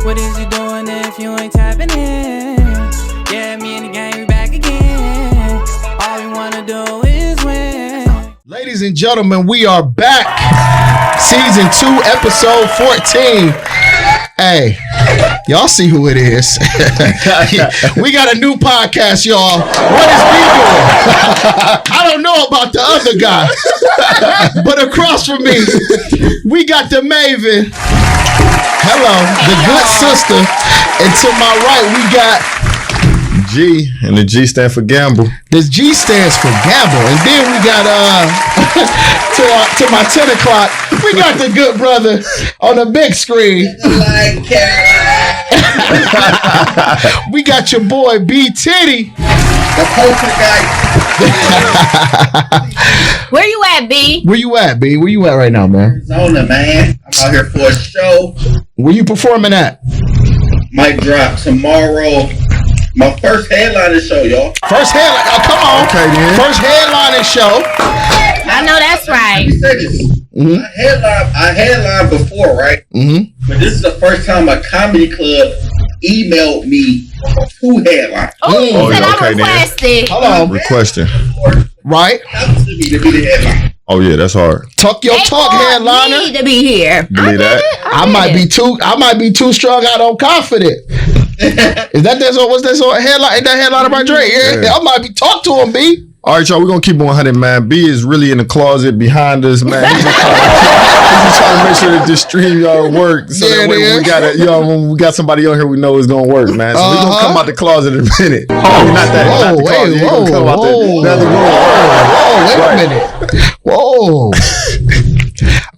What is you doing if you ain't tapping in? Yeah, me and the gang, we back again. All we wanna do is win. Ladies and gentlemen, we are back. Season 2, episode 14. Hey, y'all see who it is. We got a new podcast, y'all. What is he doing? I don't know about the other guy. But across from me, we got the Maven. Hello, the good sister. And to my right, we got G, and the G stand for gamble. this G stands for gamble. And then we got to my 10 o'clock, we got the good brother on the big screen. We got your boy B Titty. The poster guy. Where you at, B? Where you at, B? Where you at right now, man? Arizona, man. I'm out here for a show. Where you performing at? Might drop tomorrow. My first headliner show, y'all. First headline. Oh, come on. Okay, then. First headlining show. I know that's right. Let me say this. Mm-hmm. I headlined before, right? Mm-hmm. But this is the first time a comedy club emailed me to headline. Oh, you said yeah, I okay, then. requested. Hold on. Requesting. Right. Have to be to be the headline. Oh yeah, that's hard. Talk your They talk, want headliner. me to be here. Believe that? I might be too strung out on confident. Is that what's that sort of headline? Ain't that headline by Dre? Yeah. I might be talk to him, B. All right, y'all, we're gonna keep 100, man. B is really in the closet behind us, man. He's just trying to make sure that this stream y'all work. So Yeah, that way it when we got somebody on here we know it's gonna work, man. So we're gonna come out the closet in a minute. Not that, not the closet. We're gonna come out the other room. Whoa, wait a minute. Whoa.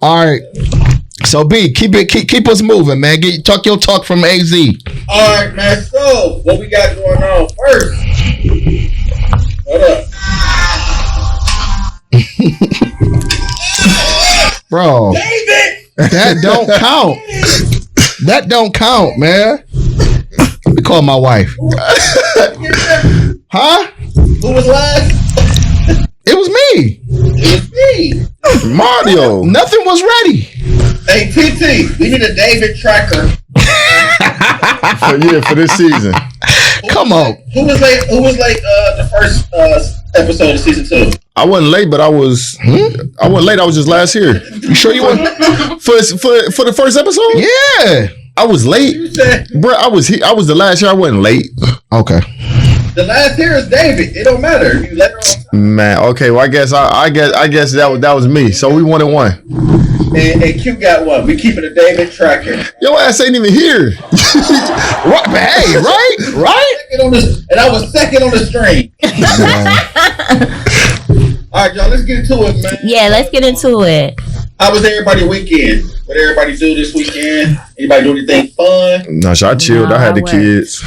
All right. So B, keep us moving, man. Talk your talk from AZ. All right, man. So, what we got going on first? Hold up. Bro, David! that don't count. That don't count, man. Let me call my wife. Huh? Who was last? It was me. It was me. Mario. Nothing was ready. Hey, TT, we need a David tracker. For this season. Come on. Who was late? The first episode of season 2? I wasn't late, but I was. I wasn't late. I was just last year. You sure you want? For the first episode? Yeah. I was late, You said bro. I was the last year. I wasn't late. Okay. the last here is David. It don't matter. You let her on. Man, okay. Well, I guess that was me. So we 1-1. And Q got one. We keeping a David tracker. Your ass ain't even here. What? Hey, right? Second on the, and I was second on the string. All right, y'all. Let's get into it, man. Yeah, let's get into it. How was everybody weekend? What everybody do this weekend? Anybody do anything fun? No, I chilled. I had the No, I kids.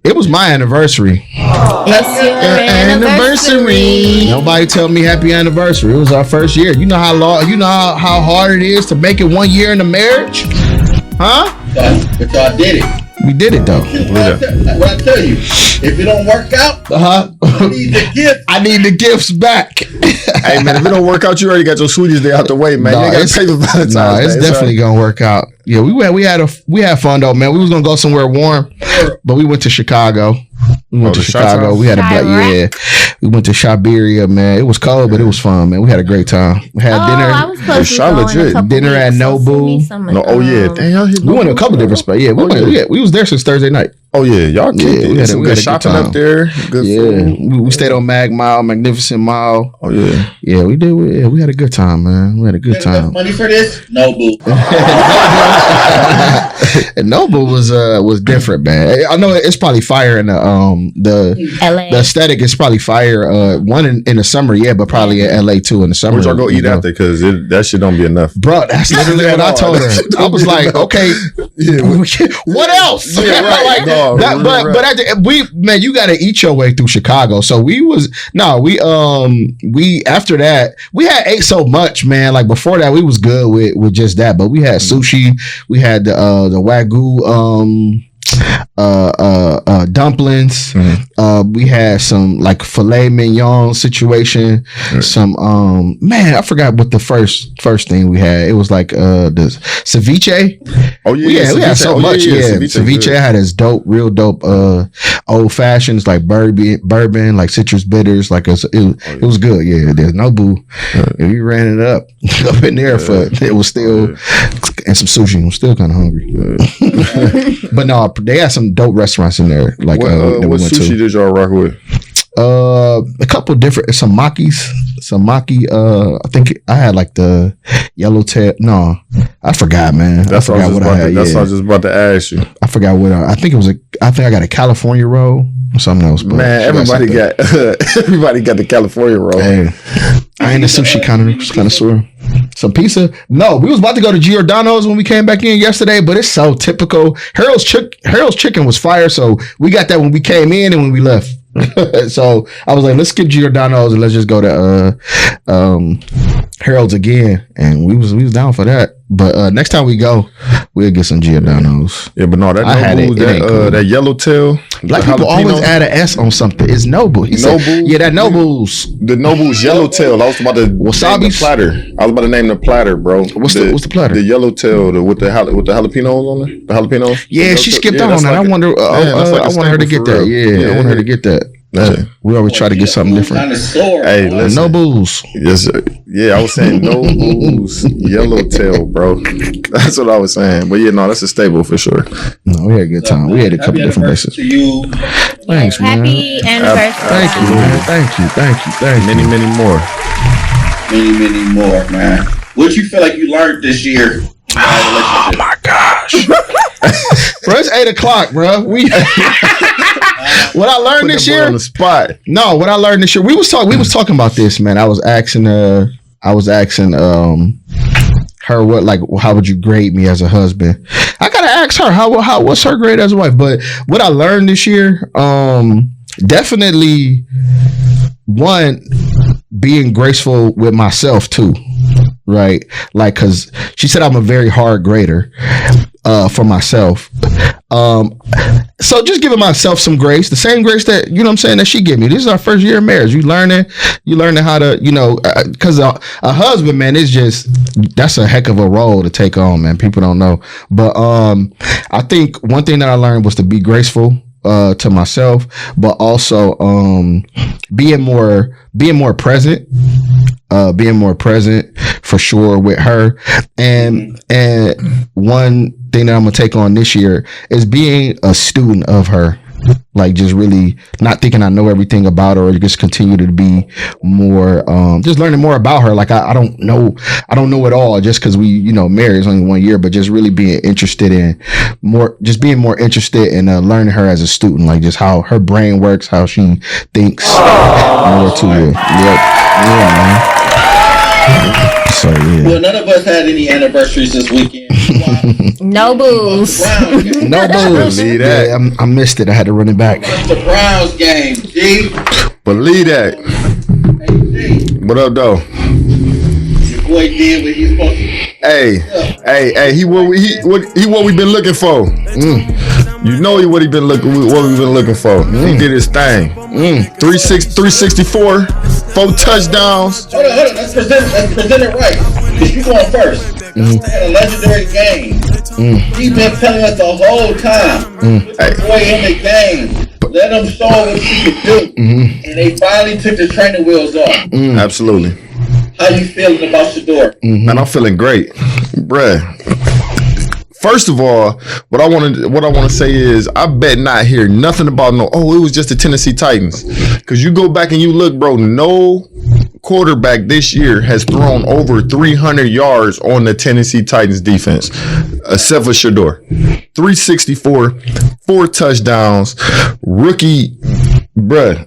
It was my anniversary. It's your anniversary. Nobody tell me happy anniversary. It was our first year. You know how long? You know how hard it is to make it 1 year in a marriage? Huh? But y'all did it. We did it though. What I tell you, if it don't work out, you need the gift. I need the gifts back. Hey man, if it don't work out, you already got your sweeties there out the way, man. No, you ain't got to pay for Valentine's No, it's Day. definitely gonna work out. Yeah, we had fun though, man. We was gonna go somewhere warm, but we went to Chicago. We went to Chicago. Chi-Town? We had Chirac? we went to Siberia, man. It was cold, but it was fun, man. We had a great time. We had I dinner. was supposed to Charlotte go in a legit. couple Dinner at weeks, so Nobu. send me some of No, oh yeah, them. damn, y'all hit We went to a couple different spots. Yeah, we was there since Thursday night. Oh yeah, y'all Yeah, kicked it. we had a- Some we good had a good shopping time. up there. Good Yeah, food. we stayed on Magnificent Mile. Oh yeah. Yeah, we did. We had a good time, man. We had a good Got enough time. money for this? No, boo. And Noble was different, man. I know it's probably fire in the LA. the aesthetic is probably fire. One in the summer, yeah, but probably in LA too in the summer. Where'd y'all go you eat know. after? Because that shit don't be enough. Bro, that's literally what I told her. I was like, okay, what else? Yeah, right. Like, No, that- right. but you got to eat your way through Chicago. So we after that we had ate so much, man. Like before that, we was good with just that. But we had sushi. We had the Wagyu dumplings. We had some like filet mignon situation. Some man, I forgot what the first thing we had. It was like the ceviche. Oh yeah, we had so much. Yeah, ceviche good. had its real dope old fashions like bourbon, like citrus bitters. Like it was good. Yeah, there's Nobu. We ran it up in there for it was still and some sushi. I'm still kind of hungry. But no, they had some dope restaurants in there. Like what that we went sushi to. did y'all rock with? A couple different some maki. I think I had like the yellowtail. No, I forgot, man. That's I forgot what I had. That's what I was just about to ask you. I forgot what I think it was. I think I got a California roll or something else. But Man, everybody got the California roll. Hey, I ain't a sushi connoisseur. Some pizza. No, we was about to go to Giordano's when we came back in yesterday, but it's so typical. Harold's chicken was fire, so we got that when we came in and when we left. So I was like, let's skip Giordano's and let's just go to Harold's again, and we was down for that. But next time we go, we'll get some Giordano's. Yeah, but no, that Nobu, that yellowtail. Black people always add an S on something. It's Nobu. Nobu? Yeah, that Nobu's. The Nobu's yellowtail. I was about to Wasabi's? name the platter. I was about to name the platter, bro. What's the platter? The yellowtail with the jalapenos on it. The jalapenos. Yeah, she skipped on that. I wonder. I want her to get that. Yeah, I want her to get that. We always try to get something different. Hey, listen. Nobu's. Yes, yeah, I was saying Nobu's yellowtail, bro. That's what I was saying. But yeah, no, that's a staple for sure. No, we had a good time. We had a couple different places. Thanks, man. Happy anniversary. Thank you, man. Thank you. Many more. Many more, man. What you feel like you learned this year? Oh my gosh. Bro, it's 8:00, bro. What I learned this year on the spot. No, what I learned this year. We was talking about this, man. I was asking her how would you grade me as a husband? I gotta ask her what's her grade as a wife. But what I learned this year, definitely one, being graceful with myself too. Right, like, cause she said I'm a very hard grader for myself. So just giving myself some grace, the same grace that, you know what I'm saying, that she gave me. This is our first year of marriage. You learning how to, cause a husband, man, that's a heck of a role to take on, man. People don't know. But I think one thing that I learned was to be graceful to myself, but also being more present. Being more present for sure with her, and one thing that I'm gonna take on this year is being a student of her, like just really not thinking I know everything about her, or just continue to be more, just learning more about her. Like I don't know it all just because we married, it's only 1 year, but just really being interested in more, just being more interested in learning her as a student, like just how her brain works, how she thinks, more to it. Yeah, man. So yeah. Well, none of us had any anniversaries this weekend. No booze. No booze. Believe that. Yeah, I missed it. I had to run it back. The Browns game, G. Believe that. Hey, G. What up, though? Your boy did what he's supposed to. Hey, he what we been looking for. You know what we've been looking for. He did his thing. 364, 4 touchdowns. Hold on. Let's present it right. Because you going first. Had a legendary game. He's been telling us the whole time. Boy in the game. Let him show what he can do. And they finally took the training wheels off. Absolutely. How you feeling about Shedeur? Man, I'm feeling great, bruh. First of all, what I want to say is I bet not hear nothing about it was just the Tennessee Titans. Because you go back and you look, bro, no quarterback this year has thrown over 300 yards on the Tennessee Titans defense, except for Shedeur. 364, 4 touchdowns, rookie, bruh.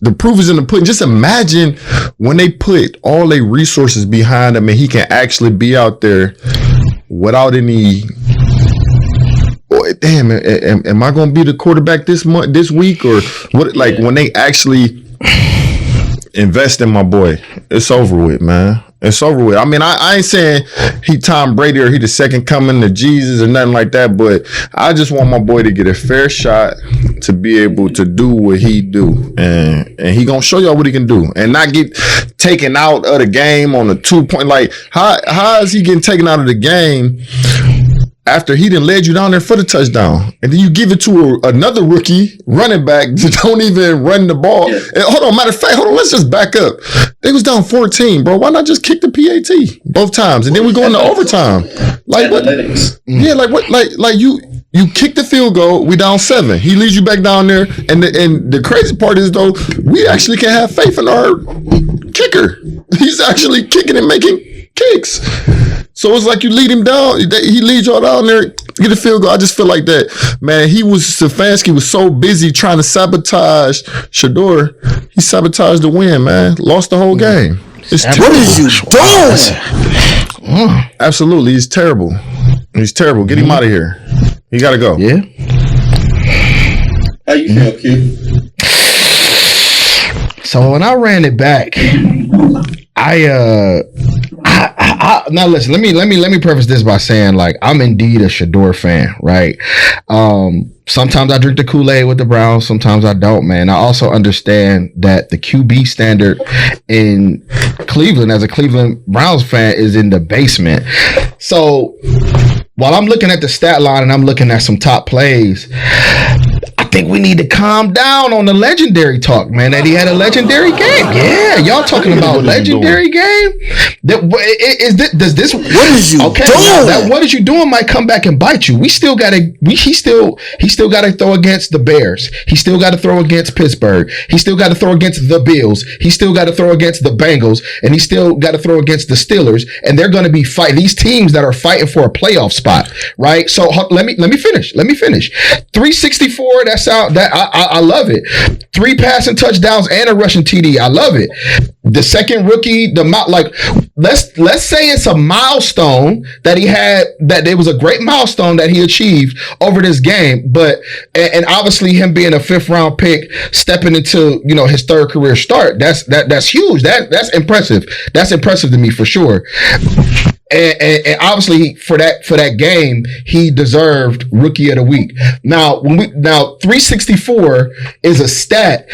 The proof is in the pudding. Just imagine when they put all their resources behind him and he can actually be out there without any. Damn, am I going to be the quarterback this week, or what? Like when they actually invest in my boy, it's over with, man. It's over with. I mean, I ain't saying he Tom Brady or he the second coming to Jesus or nothing like that, but I just want my boy to get a fair shot to be able to do what he do, and he gonna show y'all what he can do, and not get taken out of the game on a 2-point. Like, how is he getting taken out of the game after he done led you down there for the touchdown, and then you give it to another rookie running back that don't even run the ball? Yeah. And hold on, matter of fact, let's just back up. They was down 14, bro. Why not just kick the PAT both times, and then we go into overtime? Like what? Yeah, like what? Like you kick the field goal. We down 7. He leads you back down there, and the crazy part is though, we actually can have faith in our kicker. He's actually kicking and making kicks. So it's like you lead him down. He leads y'all down there, get a field goal. I just feel like that, man. Stefanski was so busy trying to sabotage Shedeur. He sabotaged the win, man. Lost the whole game. It's What is you doing? Absolutely, he's terrible. He's terrible. Get him out of here. He got to go. Yeah. How you feel, Q? So when I ran it back, I now listen, let me preface this by saying, like, I'm indeed a Shedeur fan, right? Sometimes I drink the Kool-Aid with the Browns, sometimes I don't, man. I also understand that the QB standard in Cleveland as a Cleveland Browns fan is in the basement. So while I'm looking at the stat line and I'm looking at some top plays, I think we need to calm down on the legendary talk, man. That he had a legendary game. Yeah, y'all talking about legendary game? Does this? What is you okay, doing? That what is you doing might come back and bite you. He still got to throw against the Bears. He still got to throw against Pittsburgh. He still got to throw against the Bills. He still got to throw against the Bengals, and he still got to throw against the Steelers. And they're going to be fighting these teams that are fighting for a playoff spot, right? So let me finish. 364. I love it. 3 passing touchdowns and a rushing TD. I love it. The second rookie, let's say it's a milestone that he had, that it was a great milestone that he achieved over this game. But and obviously him being a 5th round pick, stepping into his 3rd career start, that's huge. That's impressive. That's impressive to me for sure. And obviously for that game, he deserved Rookie of the Week. Now 364 is a stat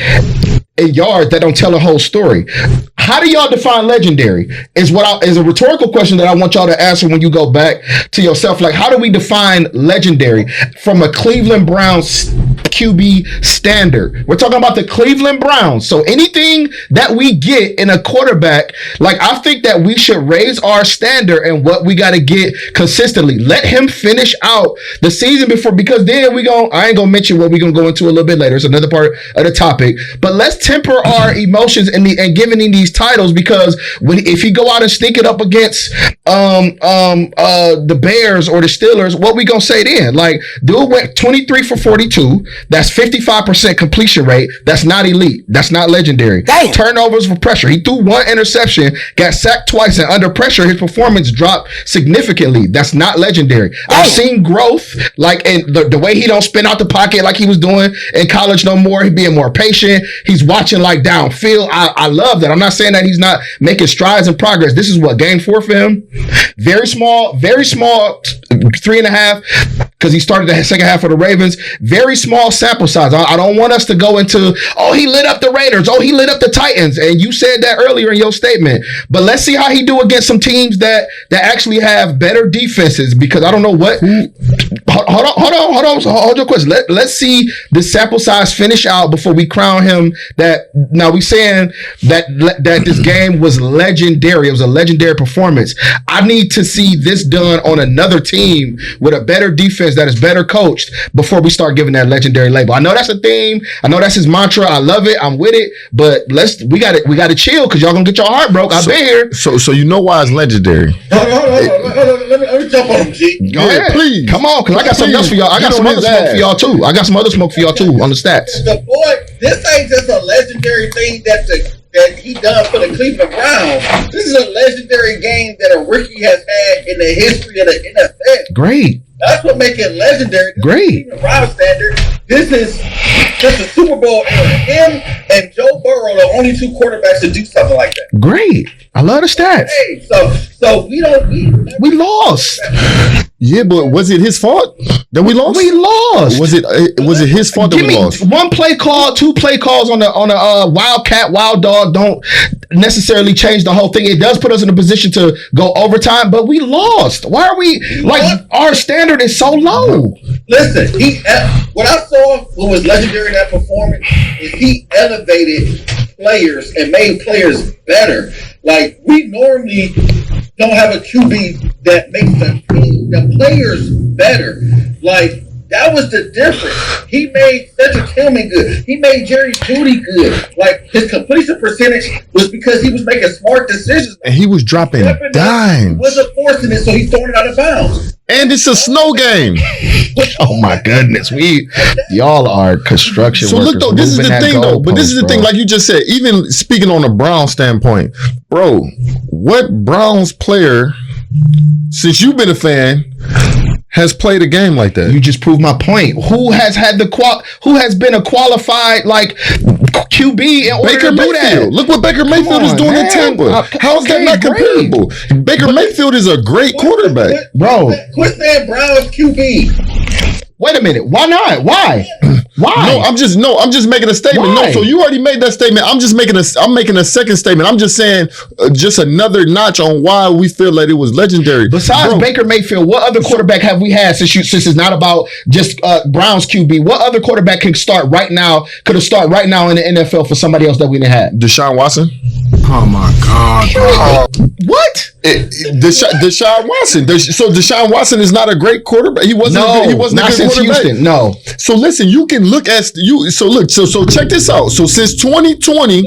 in yards that don't tell the whole story. How do y'all define legendary? Is a rhetorical question that I want y'all to answer when you go back to yourself. Like, how do we define legendary from a Cleveland Browns QB standard? We're talking about the Cleveland Browns. So anything that we get in a quarterback, like, I think that we should raise our standard and what we got to get consistently. Let him finish out the season because then I ain't gonna mention what we're gonna go into a little bit later. It's another part of the topic, but let's temper our emotions and giving him these titles, because if he go out and sneak it up against the Bears or the Steelers, what we gonna say then? Like, dude went 23 for 42. That's 55% completion rate. That's not elite. That's not legendary. Damn. Turnovers for pressure. He threw 1 interception, got sacked twice, and under pressure, his performance dropped significantly. That's not legendary. Damn. I've seen growth, like, in the way he don't spin out the pocket like he was doing in college no more. He being more patient. He's watching like downfield. I love that. I'm not saying that he's not making strides in progress. This is what, game 4 for him? Very small, 3.5, because he started the second half of the Ravens. Very small sample size. I don't want us to go into, he lit up the Raiders. He lit up the Titans. And you said that earlier in your statement. But let's see how he do against some teams that actually have better defenses, because I don't know what. Hold on. Hold your question. Let's see the sample size finish out before we crown him that. Now we saying that this game was legendary. It was a legendary performance. I need to see this done on another team with a better defense that is better coached before we start giving that legendary label. I know that's a theme. I know that's his mantra. I love it. I'm with it. But we got to chill, because y'all gonna get your heart broke. I've been here. So you know why it's legendary? Hold on. Let me jump on him, G. Go ahead, please. Come on, because I got something else for y'all. I got some other smoke for y'all too. On the stats. The boy, this ain't just a legendary thing that he done for the Cleveland Browns. This is a legendary game that a rookie has had in the history of the NFL. Great. That's what makes it legendary. Great. The Cleveland Browns standard. this is just a Super Bowl era. Him and Joe Burrow, the only two quarterbacks to do something like that. Great. I love the stats. Hey, so we lost. Yeah, but was it his fault that we lost? We lost. Was it his fault that Give we me lost? one play call, two play calls on a Wildcat, Wild Dog don't necessarily change the whole thing. It does put us in a position to go overtime, but we lost. Why are we our standard is so low? Listen, what I saw what was legendary in that performance is he elevated players and made players better. Like, we normally don't have a QB that makes the players better. Like, that was the difference. He made Cedric Tillman good. He made Jerry Jeudy good. Like, his completion percentage was because he was making smart decisions. And he was dropping dimes. He wasn't forcing it, so he's throwing it out of bounds. And it's a snow game. Oh my goodness, y'all are construction So workers. look though, this is the thing though. But this is the thing, like you just said. Even speaking on a Browns standpoint, bro, what Browns player, since you've been a fan, has played a game like that? You just proved my point. Who has been a qualified like QB in order Baker to do Mayfield. that? Look what Baker Mayfield is doing in Tampa. How is that not comparable? Baker Mayfield is a great quarterback. Bro. Quit saying Browns QB. Wait a minute. Why not? Why? No, I'm just making a statement. Why? No, so you already made that statement. I'm making a second statement. I'm just saying just another notch on why we feel like it was legendary. Besides Baker Mayfield, what other quarterback have we had since it's not about just Browns QB? What other quarterback could have started right now in the NFL for somebody else that we didn't have? Deshaun Watson. Oh my God, bro. What? Deshaun Watson. So Deshaun Watson is not a great quarterback. He wasn't a good quarterback. Houston. No. So listen, you can look at you. So look. So check this out. So since 2020,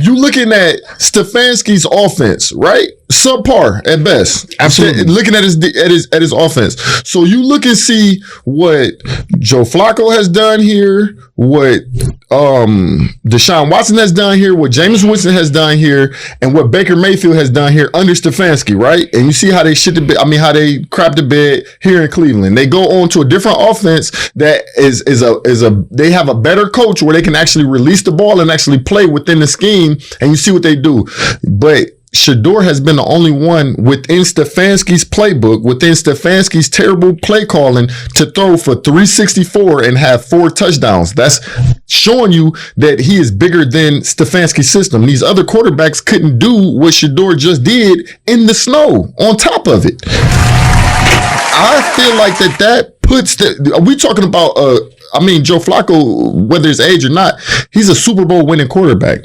you looking at Stefanski's offense, right? Subpar at best. Absolutely. Looking at his offense. So you look and see what Joe Flacco has done here, what Deshaun Watson has done here, what Jameis Winston has done here, and what Baker Mayfield has done here under Stefanski, right? And you see how they how they crap the bed here in Cleveland. They go on to a different offense that is they have a better coach where they can actually release the ball and actually play within the scheme, and you see what they do. But Shador has been the only one within Stefanski's playbook, within Stefanski's terrible play calling, to throw for 364 and have 4 touchdowns. That's showing you that he is bigger than Stefanski's system. These other quarterbacks couldn't do what Shador just did in the snow on top of it. I feel like that puts we talking about Joe Flacco, whether it's age or not, he's a Super Bowl winning quarterback.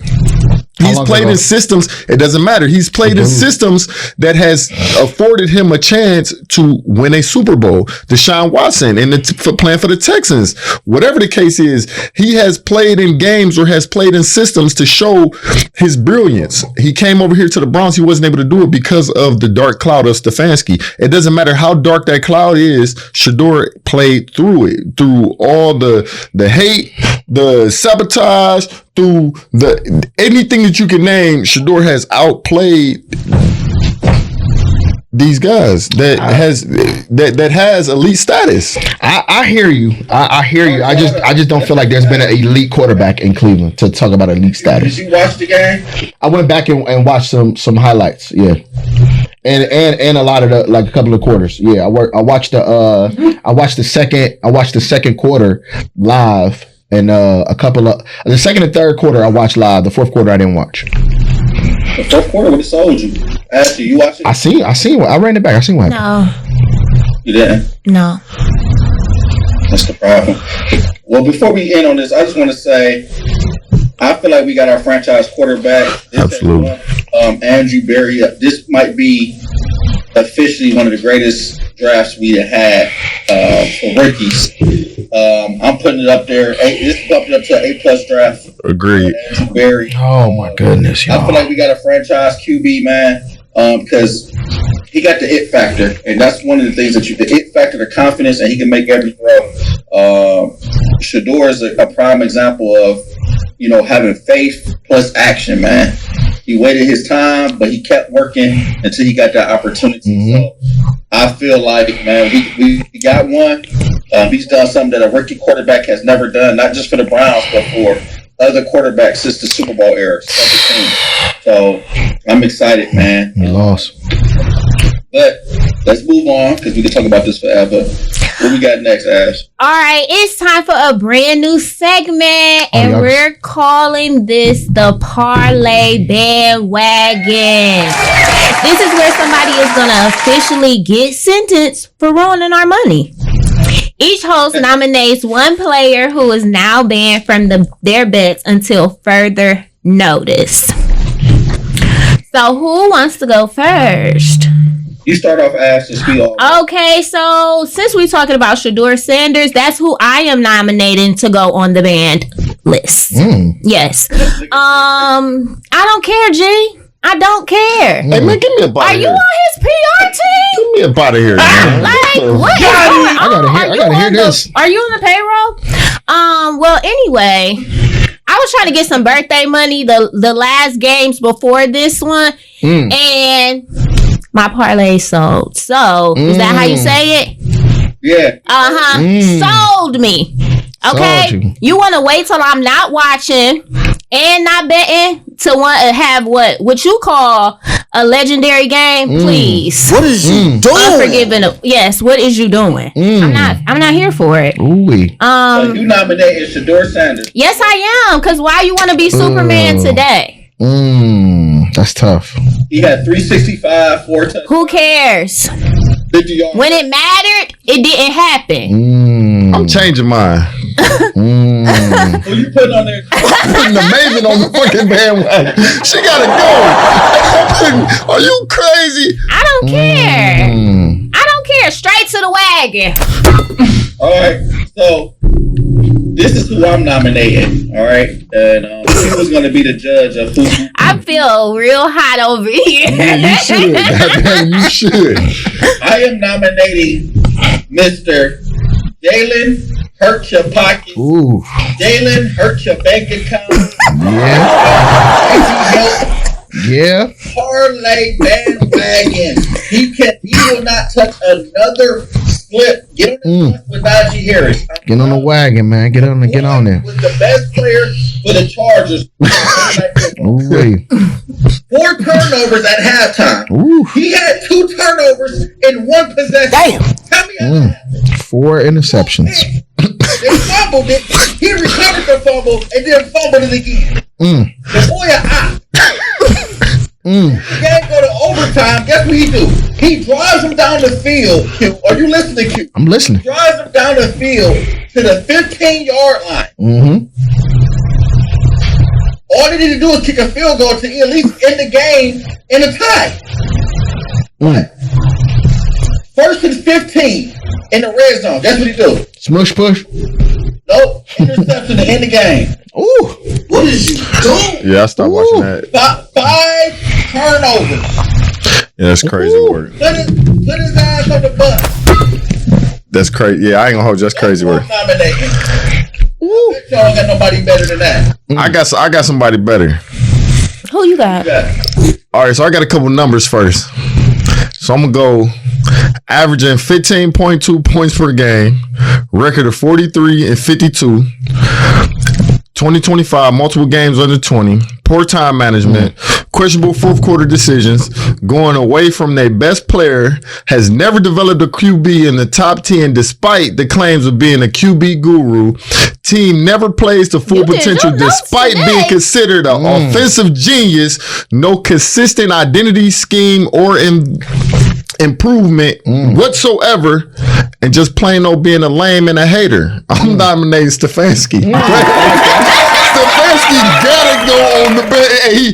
He's played in systems. It doesn't matter. He's played in systems that has afforded him a chance to win a Super Bowl. Deshaun Watson for playing for the Texans. Whatever the case is, he has played in games or has played in systems to show his brilliance. He came over here to the Browns. He wasn't able to do it because of the dark cloud of Stefanski. It doesn't matter how dark that cloud is. Shador played through it, through all the hate, the sabotage, through anything that you can name. Shador has outplayed these guys that has elite status. I hear you. I hear you. I just don't feel like there's been an elite quarterback in Cleveland to talk about elite status. Did you watch the game? I went back and watched some highlights. Yeah. And a lot of a couple of quarters. Yeah, I watched the second quarter live, and a couple of the second and third quarter I watched live. The fourth quarter I didn't watch. The fourth quarter would have sold you. After you watched it, I seen what I ran it back. I seen what happened. No. You didn't. No. That's the problem. Well, before we end on this, I just want to say, I feel like we got our franchise quarterback. Absolutely. Andrew Berry. This might be officially one of the greatest drafts we had for rookies. I'm putting it up there. This bumped it up to an A+ draft. Agreed. Andrew Berry. Oh my goodness, y'all. I feel like we got a franchise QB, man, because he got the it factor, and that's one of the things the it factor, the confidence, and he can make every throw. Shador is a prime example of, having faith plus action, man. He waited his time, but he kept working until he got that opportunity. Mm-hmm. So I feel like, man, we got one. He's done something that a rookie quarterback has never done, not just for the Browns, but for other quarterbacks since the Super Bowl era. So I'm excited, man. He lost. But let's move on because we can talk about this forever. What we got next, Ash? All right, it's time for a brand new segment, and yeah. we're calling this the Parlay Bandwagon. This is where somebody is going to officially get sentenced for ruining our money. Each host nominates one player who is now banned from their bets until further notice. So who wants to go first? You start off, Ash, since we all. Okay, so since we're talking about Shedeur Sanders, that's who I am nominating to go on the banned list. Yes. I don't care, G. I don't care. Hey man, give me a bite. Are you on his PR team? Give me a bite of here, man. Like, what is going on? I gotta hear this. Are you on the payroll? Well, anyway, I was trying to get some birthday money the last games before this one, and my parlay sold. So, is that how you say it? Yeah. Sold me. Okay, Sold you want to wait till I'm not watching and not betting to want to have what you call a legendary game? Please, What is you doing? unforgiving. Yes, what is you doing? I'm not here for it. Ooh-wee. So you nominated Shedeur Sanders. Yes, I am. Cause why you want to be Superman today? That's tough. He had 365, 4 touchdowns, Who cares? 50 yards. When it mattered, it didn't happen. I'm changing mine. Who you putting on there? Putting the Maven on the fucking bandwagon. She gotta go. Are you crazy? I don't care. I don't care. Straight to the wagon. All right. So this is who I'm nominating. All right. And he was going to be the judge of who. I feel real hot over here. You should. Goddamn, you should. I am nominating Mr. Jalen Hurt Your Pocket. Ooh. Jalen Hurt Your Bank Account. Yeah. Parlay Bandwagon. He will not touch another slip. Get on the bus with Najee Harris. Get on the wagon, man. Get on there. Was the best player for the Chargers. Ooh-wee. 4 turnovers at halftime. Ooh. He had 2 turnovers in 1 possession. Damn. Tell me how that happened. 4 interceptions. They fumbled it. He recovered the fumble and then fumbled it again. The boy a The game go to overtime. Guess what he do? He drives him down the field. Q. Are you listening, Q? I'm listening. Drives him down the field to the 15-yard line. All they need to do is kick a field goal to at least end the game in a tie. First and 15 in the red zone. That's what he do. Smush push. Nope. Interception to end the game. Ooh. What is you doing? Yeah, I stopped watching that. 5 turnovers. Yeah, that's crazy work. Put his ass on the bus. That's crazy. Yeah, I ain't gonna hold you. That's crazy work. Nominated. Y'all ain't got nobody better than that. I got somebody better. Who you got? All right, so I got a couple numbers first. So I'm gonna go averaging 15.2 points per game, record of 43 and 52, 2025 multiple games under 20, poor time management, questionable fourth quarter decisions, going away from their best player, has never developed a QB in the top 10 despite the claims of being a QB guru. Team never plays to full You did potential your notes despite today. being considered an offensive genius. No consistent identity, scheme, or improvement whatsoever, and just plain old being a lame and a hater. I'm nominating Stefanski. Stefanski gotta go on the bus.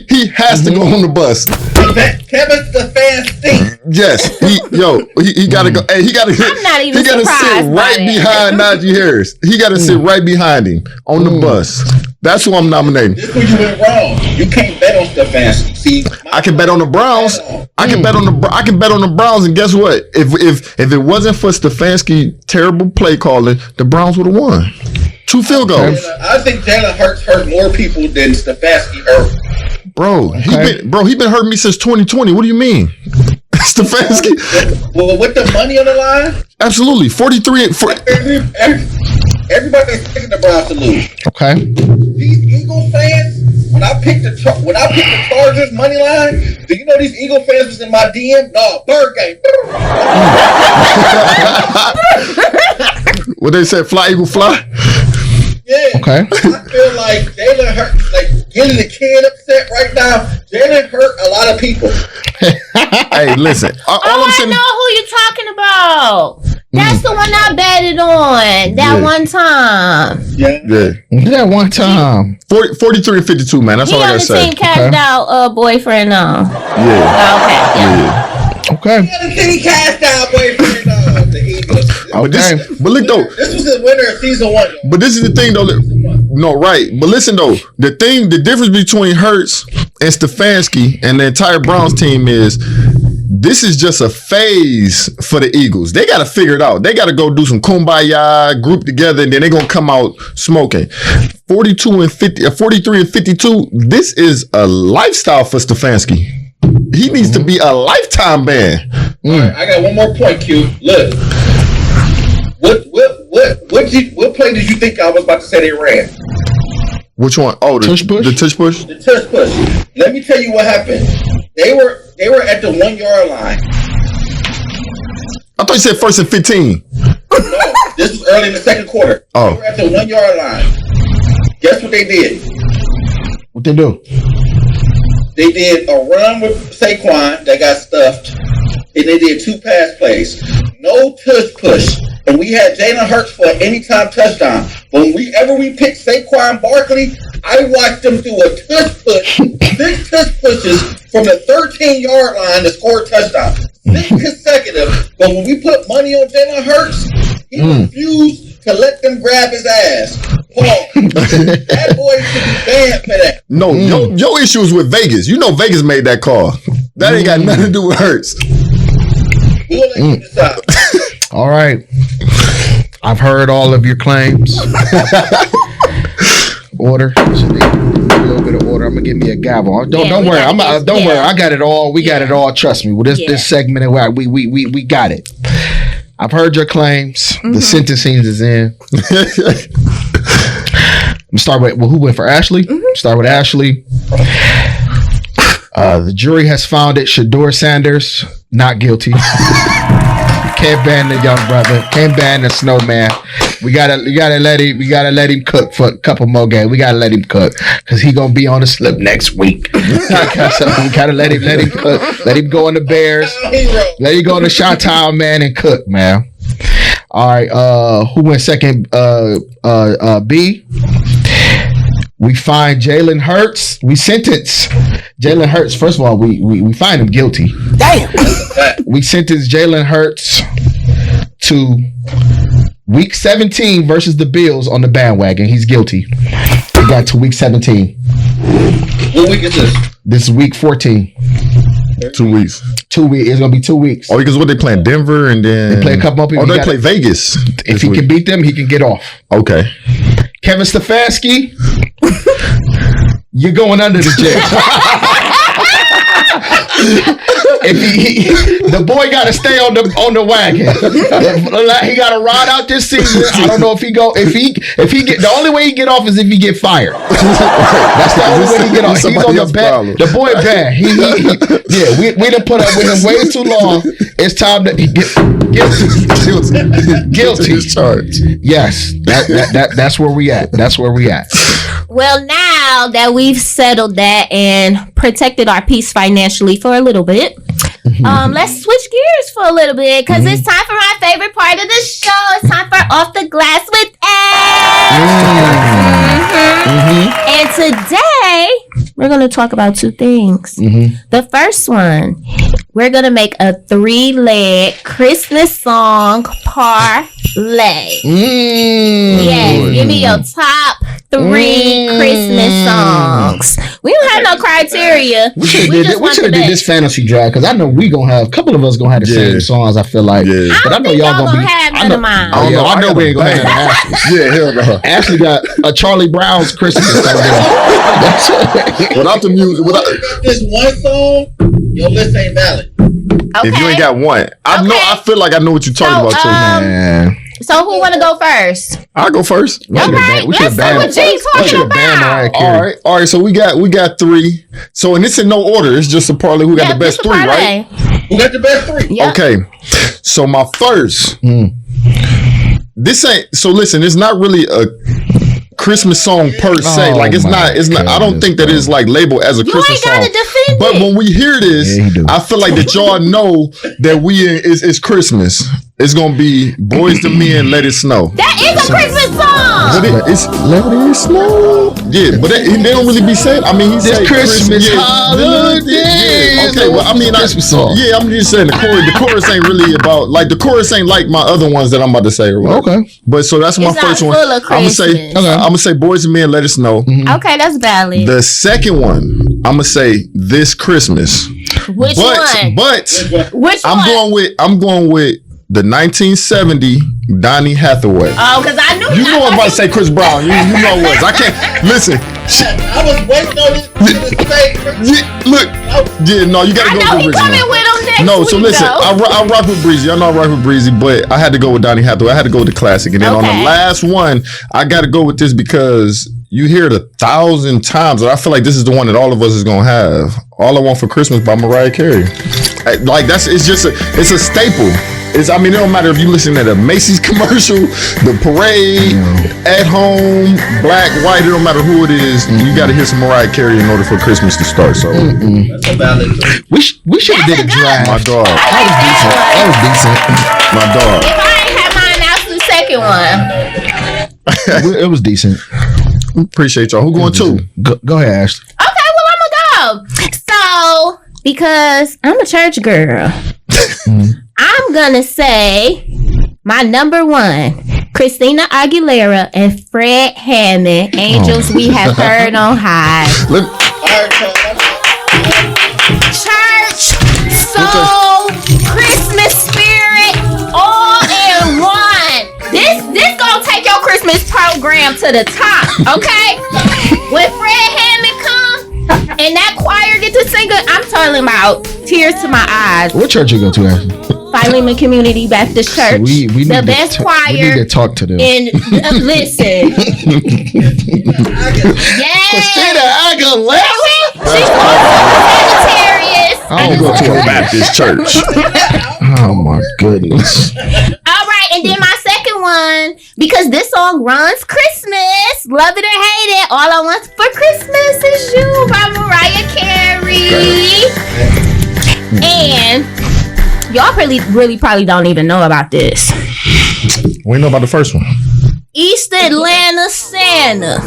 He has to go on the bus. Kevin Stefanski. Yes, he gotta go. Hey, he gotta. I'm not even He gotta sit surprised by right that. behind Najee Harris. He gotta sit right behind him on the bus. That's who I'm nominating. This is where you went wrong. You can't bet on Stefanski. See, I can bet on the Browns. I can bet on the Browns, and guess what? If it wasn't for Stefanski terrible play calling, the Browns would have won. 2 field goals. I think Jalen Hurts hurt more people than Stefanski hurt. Bro, he been hurting me since 2020. What do you mean? Stefanski. Well, with the money on the line, Absolutely. 43 and everybody's picking the Browns to lose. Okay. These Eagles fans, when I picked the Chargers money line, do you know these Eagle fans was in my DM? No, bird game. what they said, fly, eagle, fly? Yeah. Okay. I feel like Jalen Hurts, like getting the kid upset right now. Jalen hurt a lot of people. Hey, listen. All I'm I saying, know who you're talking about. That's the one I betted on that one time. Yeah. That one time. 43 and 52, man. That's He all I on gotta the say. team cashed out boyfriend on. Yeah. Okay. Yeah. Okay. He cashed out boyfriend the Eagles. But look though. This was the winner of season 1. But this is the thing though. No, right. But listen though, the difference between Hurts and Stefanski and the entire Browns team is this is just a phase for the Eagles. They got to figure it out. They got to go do some kumbaya, group together, and then they're going to come out smoking. 43 and 52, this is a lifestyle for Stefanski. He needs to be a lifetime ban. All right, I got one more point, Q. Look. What play did you think I was about to say they ran? Which one? Oh, the Tush push? The tush push? The tush push. Let me tell you what happened. They were at the 1 yard line. I thought you said 1st and 15. No, this was early in the second quarter. Oh. They were at the 1 yard line. Guess what they did? What they do? They did a run with Saquon that got stuffed, and they did 2 pass plays. No tush push. And we had Jalen Hurts for an anytime touchdown. Whenever we picked Saquon Barkley, I watched them do a tush push, 6 tush pushes from the 13-yard line to score a touchdown. 6 consecutive. But when we put money on Jalen Hurts, he refused to let them grab his ass. Paul, that boy should be banned for that. No, your issue is with Vegas. You know Vegas made that call. That ain't got nothing to do with Hurts. We'll let you decide. All right. I've heard all of your claims. Order. A little bit of order. I'm gonna give me a gavel. Don't worry. Don't worry. I got it all. We got it all. Trust me. With this segment, we got it. I've heard your claims. The sentencing is in. I'm gonna start with who went for Ashley. Start with Ashley. The jury has found it. Shedeur Sanders not guilty. Can't ban the young brother. Can't ban the snowman. We gotta let him cook for a couple more games. We gotta let him cook because he gonna be on the slip next week. So we gotta let him cook. Let him go on the Bears. Let him go on the Chi-Town, man, and cook, man. All right. Who went second? B. We find Jalen Hurts. We sentence Jalen Hurts. First of all, we find him guilty. Damn. We sentence Jalen Hurts to week 17 versus the Bills on the bandwagon. He's guilty. We got to week 17. What week is this? This is week 14. 2 weeks. 2 weeks. It's gonna be 2 weeks. Oh, because what they playing? Denver and then They play a couple more people. Oh, they He play Vegas. If he can beat them, he can get off. Okay. Kevin Stefanski, you're going under the jail. If the boy got to stay on the wagon. He got to ride out this season. I don't know if he get the only way he get off is if he get fired. That's the only way he get off. He's on the bad. The boy bad. We done put up with him way too long. It's time to get guilty. Charge. Yes, that's where we at. That's where we at. Well, now that we've settled that and protected our peace financially for a little bit, let's switch gears for a little bit because it's time for my favorite part of the show. It's time for Off the Glass with Ash. And today, we're going to talk about 2 things. The first one, we're going to make a 3-leg Christmas song parlay. Yes, give me your top 3 Christmas songs. We don't have no criteria. We should have did this fantasy draft because I know we gonna have a couple of us gonna have the same songs. I feel like, but I know y'all gonna have none of mine. I know we ain't gonna have Ashley. Yeah, hell no. Ashley got a Charlie Brown's Christmas song. Without the music, Without this one song, your list ain't valid. If you ain't got one, I feel like I know what you're talking about too. Man. So who want to go first? I'll go first. Okay, let's see what G's talking about. All right. So we got 3. So and it's in no order. It's just a parlay. Who got the best 3, right? Who got the best 3? Yep. Okay. So my first. This ain't. So listen, it's not really a Christmas song per se. Like it's not. I don't think that it's like labeled as a Christmas song. Defend but it. when we hear this, I feel like that y'all know that it's Christmas. It's gonna be Boys to Men, Let It Snow. That is a Christmas song. But it's Let It Snow. Yeah, but they don't really be saying. I mean, he said Christmas yeah, holidays. yeah. Okay, well, I mean, Christmas song. Yeah, I'm just saying the chorus ain't really about like the chorus ain't like my other ones that I'm about to say or whatever. Okay. But so that's my It's first not one. full of Christmas. I'm gonna say Boys to Men, Let It Snow. Okay, that's valid. The second one, I'm gonna say This Christmas. Which one? But Which one? I'm going with the 1970 Donny Hathaway. Oh, because I knew You know I'm about to say Chris Brown. You know it was. I can't listen. I was waiting on this to say. Look. Yeah, no, you gotta I go know with he original. coming with him next No, week, so listen, though. I rock with Breezy. I know I rock with Breezy, but I had to go with Donny Hathaway. I had to go with the classic. And then on Okay. the last one, I gotta go with this because you hear it 1,000 times, and I feel like this is the one that all of us is gonna have. All I Want for Christmas by Mariah Carey. Like it's a staple. It don't matter if you listen to the Macy's commercial, the parade, at home, black, white, it don't matter who it is. You got to hear some Mariah Carey in order for Christmas to start. So That's a valid. We should have did a draft. my dog, That was decent. my dog. If I ain't had mine, that's the second one. It was decent. Appreciate y'all. Who going to? Go ahead, Ashley. Okay, well, I'm gonna go. So, because I'm a church girl, I'm gonna say my number 1, Christina Aguilera and Fred Hammond, Angels We Have Heard on High. Let- Church, soul, Christmas spirit, all in one. This gonna take your Christmas program to the top, okay? When Fred Hammond come and that choir get to sing it, I'm talking about tears to my eyes. What church you go to, Ashley? Philemon Community Baptist Church, We need the to best We choir. need to talk to them. And listen, Christina yeah, Aguilera. she's Sagittarius. I don't go to a Baptist church. Oh my goodness. All right, and then my second one, because this song runs Christmas, love it or hate it, all I want for Christmas is you by Mariah Carey. And y'all probably don't even know about this. We know about the first one. East Atlanta Santa.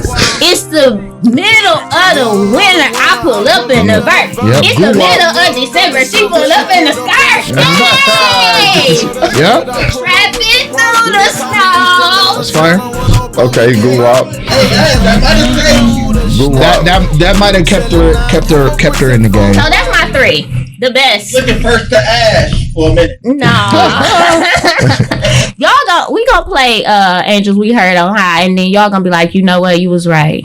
It's the middle of the winter. I pull up in the verse. Yep. It's the middle of December. She pull up in the skirt. Hey! Yeah, Trapping through the snow. that's fire. Okay, go up. That might have kept her in the game. So that's my 3. The best. Looking first to Ash for a minute. No. We gonna play Angels We Heard on High, and then y'all gonna be like, you know what, you was right.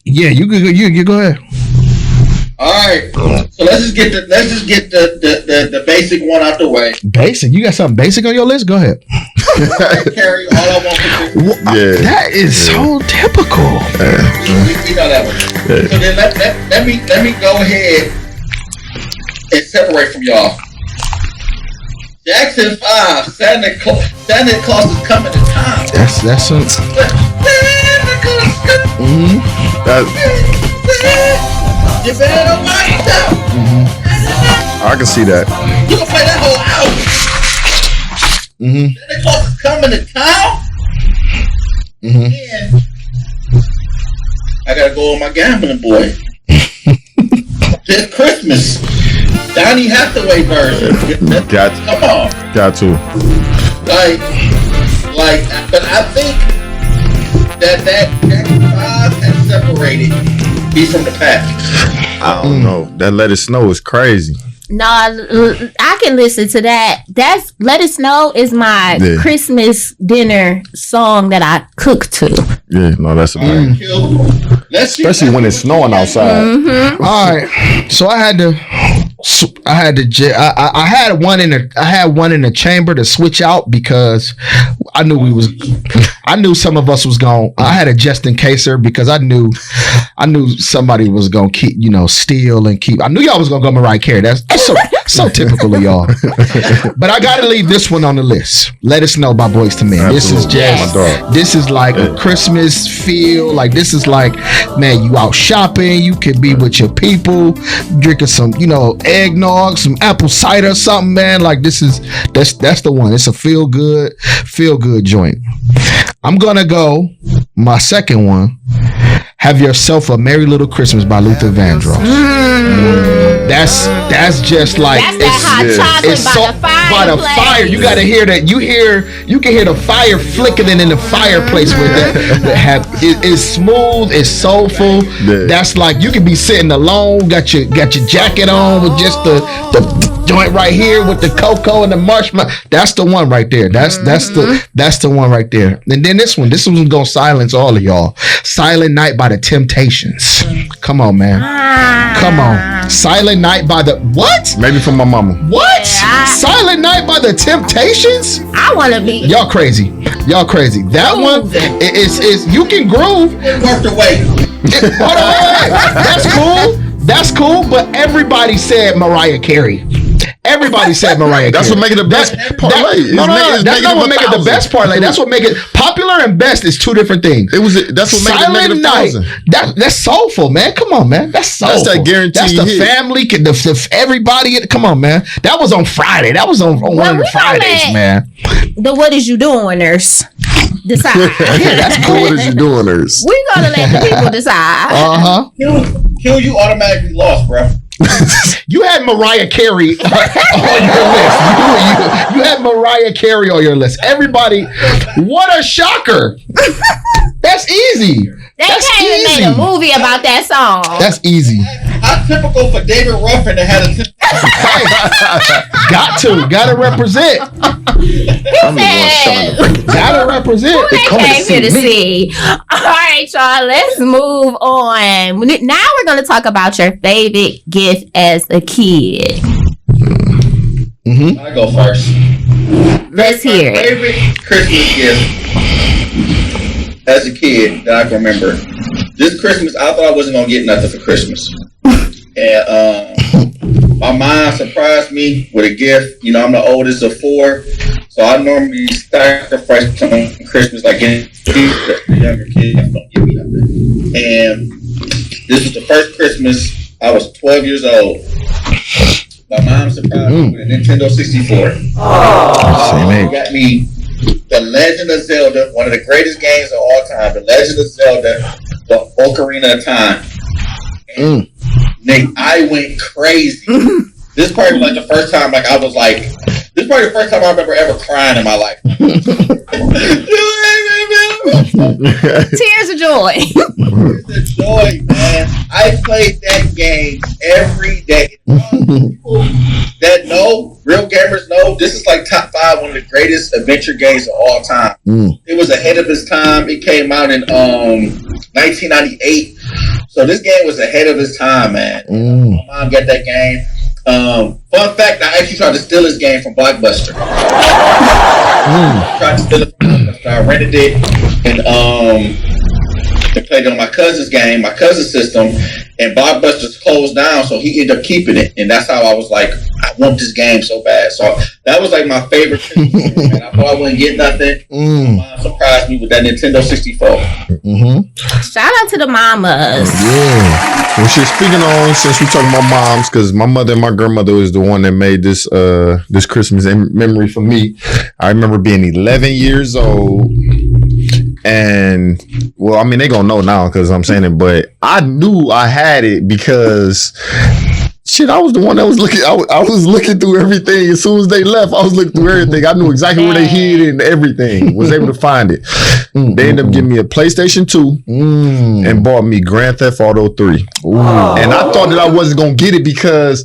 Yeah, you go ahead. All right. So let's just get the basic one out the way. Basic. You got something basic on your list? Go ahead. Carry all I want for Christmas. Yeah. That is so typical. We know that one. So then let me go ahead and separate from y'all. Jackson 5, Santa Claus is coming to town. That's some. You better watch out. I can see that. You can play that whole album. Santa Claus is coming to town. And I gotta go on my gambling boy. This Christmas, Donny Hathaway version. Come on. Got to. Like, but I think that Jackson 5 has separated me from the pack. I don't know. That Let It Snow is crazy. No, I can listen to that. That's Let It Snow is my Christmas dinner song that I cook to. Yeah, no, that's a bang. Let's see. Especially when it's snowing outside. All right. So I had to I had to. I had one in the chamber to switch out because I knew some of us was going. I had a just in caser because I knew somebody was gonna keep, steal and keep. I knew y'all was gonna go Mariah Carey. That's so typical of y'all. But I gotta leave this one on the list. Let us know about Boyz II Men. Absolutely. This is like a Christmas feel. Like this is like, man, you out shopping. You could be with your people, drinking some, eggnog, some apple cider, something, man. Like that's the one. It's a feel good joint. I'm gonna go my second one. Have Yourself a Merry Little Christmas by Luther Vandross. That's just like That's that hot chocolate by the fire. You gotta hear that. You can hear the fire flickering in the fireplace with that. It's smooth. It's soulful. Yeah. That's like you can be sitting alone. Got your jacket on with just the joint right here with the cocoa and the marshmallow. That's the one right there. That's the one right there. And then this one's gonna silence all of y'all. Silent Night by the Temptations. Come on, man. Come on. Silent Night by the what? Maybe from my mama. What? Silent Night by the Temptations? I want to be. Y'all crazy. That one is you can groove. Worth the wait. Hold on. That's cool. But everybody said Mariah Carey. Everybody said Mariah Carey. That's what make it the best parlay. That's not what make it the best parlay. That's what make it popular and best is two different things. That's what make it Silent Night. That's soulful, man. Come on, man. That's soulful. That's that guarantee. That's the family. Everybody. Come on, man. That was on Friday. That was on one of the Fridays, man. The What Is You Doin'ers decide. Yeah, that's cool. What is you doing, nurse? We're gonna let the people decide. Q, you automatically lost, bro. You had Mariah Carey on your list. You had Mariah Carey on your list. Everybody, what a shocker. That's easy. They That's came and easy. made a movie about that song. That's easy. How typical for David Ruffin to have a Gotta represent. Gotta represent. They came here to see. All right, y'all, let's move on. Now we're going to talk about your favorite gift as a kid. I go first. Let's hear it. Favorite Christmas gift as a kid that I can remember. This Christmas, I thought I wasn't going to get nothing for Christmas. And my mom surprised me with a gift. I'm the oldest of 4. So I normally sacrifice on Christmas, like the younger kids don't give me nothing. And this was the first Christmas. I was 12 years old. My mom surprised me with a Nintendo 64. She got me The Legend of Zelda, one of the greatest games of all time. The Legend of Zelda, the Ocarina of Time. And Nick, I went crazy. This is probably like the first time, I was like, this is probably the first time I remember ever crying in my life. Tears of joy. Tears of joy, man. I played that game every day. People that know, real gamers know, this is like top 5, one of the greatest adventure games of all time. It was ahead of its time. It came out in 1998. So this game was ahead of its time, man. My mom got that game. Fun fact, I actually tried to steal this game from Blockbuster. Tried to steal it from Blockbuster. I rented it and played it on my cousin's game, my cousin's system, and Blockbuster's closed down, so he ended up keeping it. And that's how I was like, I want this game so bad. So that was like my favorite Christmas game, man. I thought I wouldn't get nothing. My mom surprised me with that Nintendo 64. Shout out to the mamas. Yeah. Well, shit, speaking on, since we talking about moms, because my mother and my grandmother was the one that made this this Christmas in memory for me. I remember being 11 years old. And well, I mean, they gonna know now because I'm saying it, but I knew I had it because shit, I was the one that was looking. I was looking through everything. As soon as they left, I was looking through everything. I knew exactly where they hid it and everything. Was able to find it. They ended up giving me a PlayStation 2 and bought me Grand Theft Auto 3. And I thought that I wasn't gonna get it because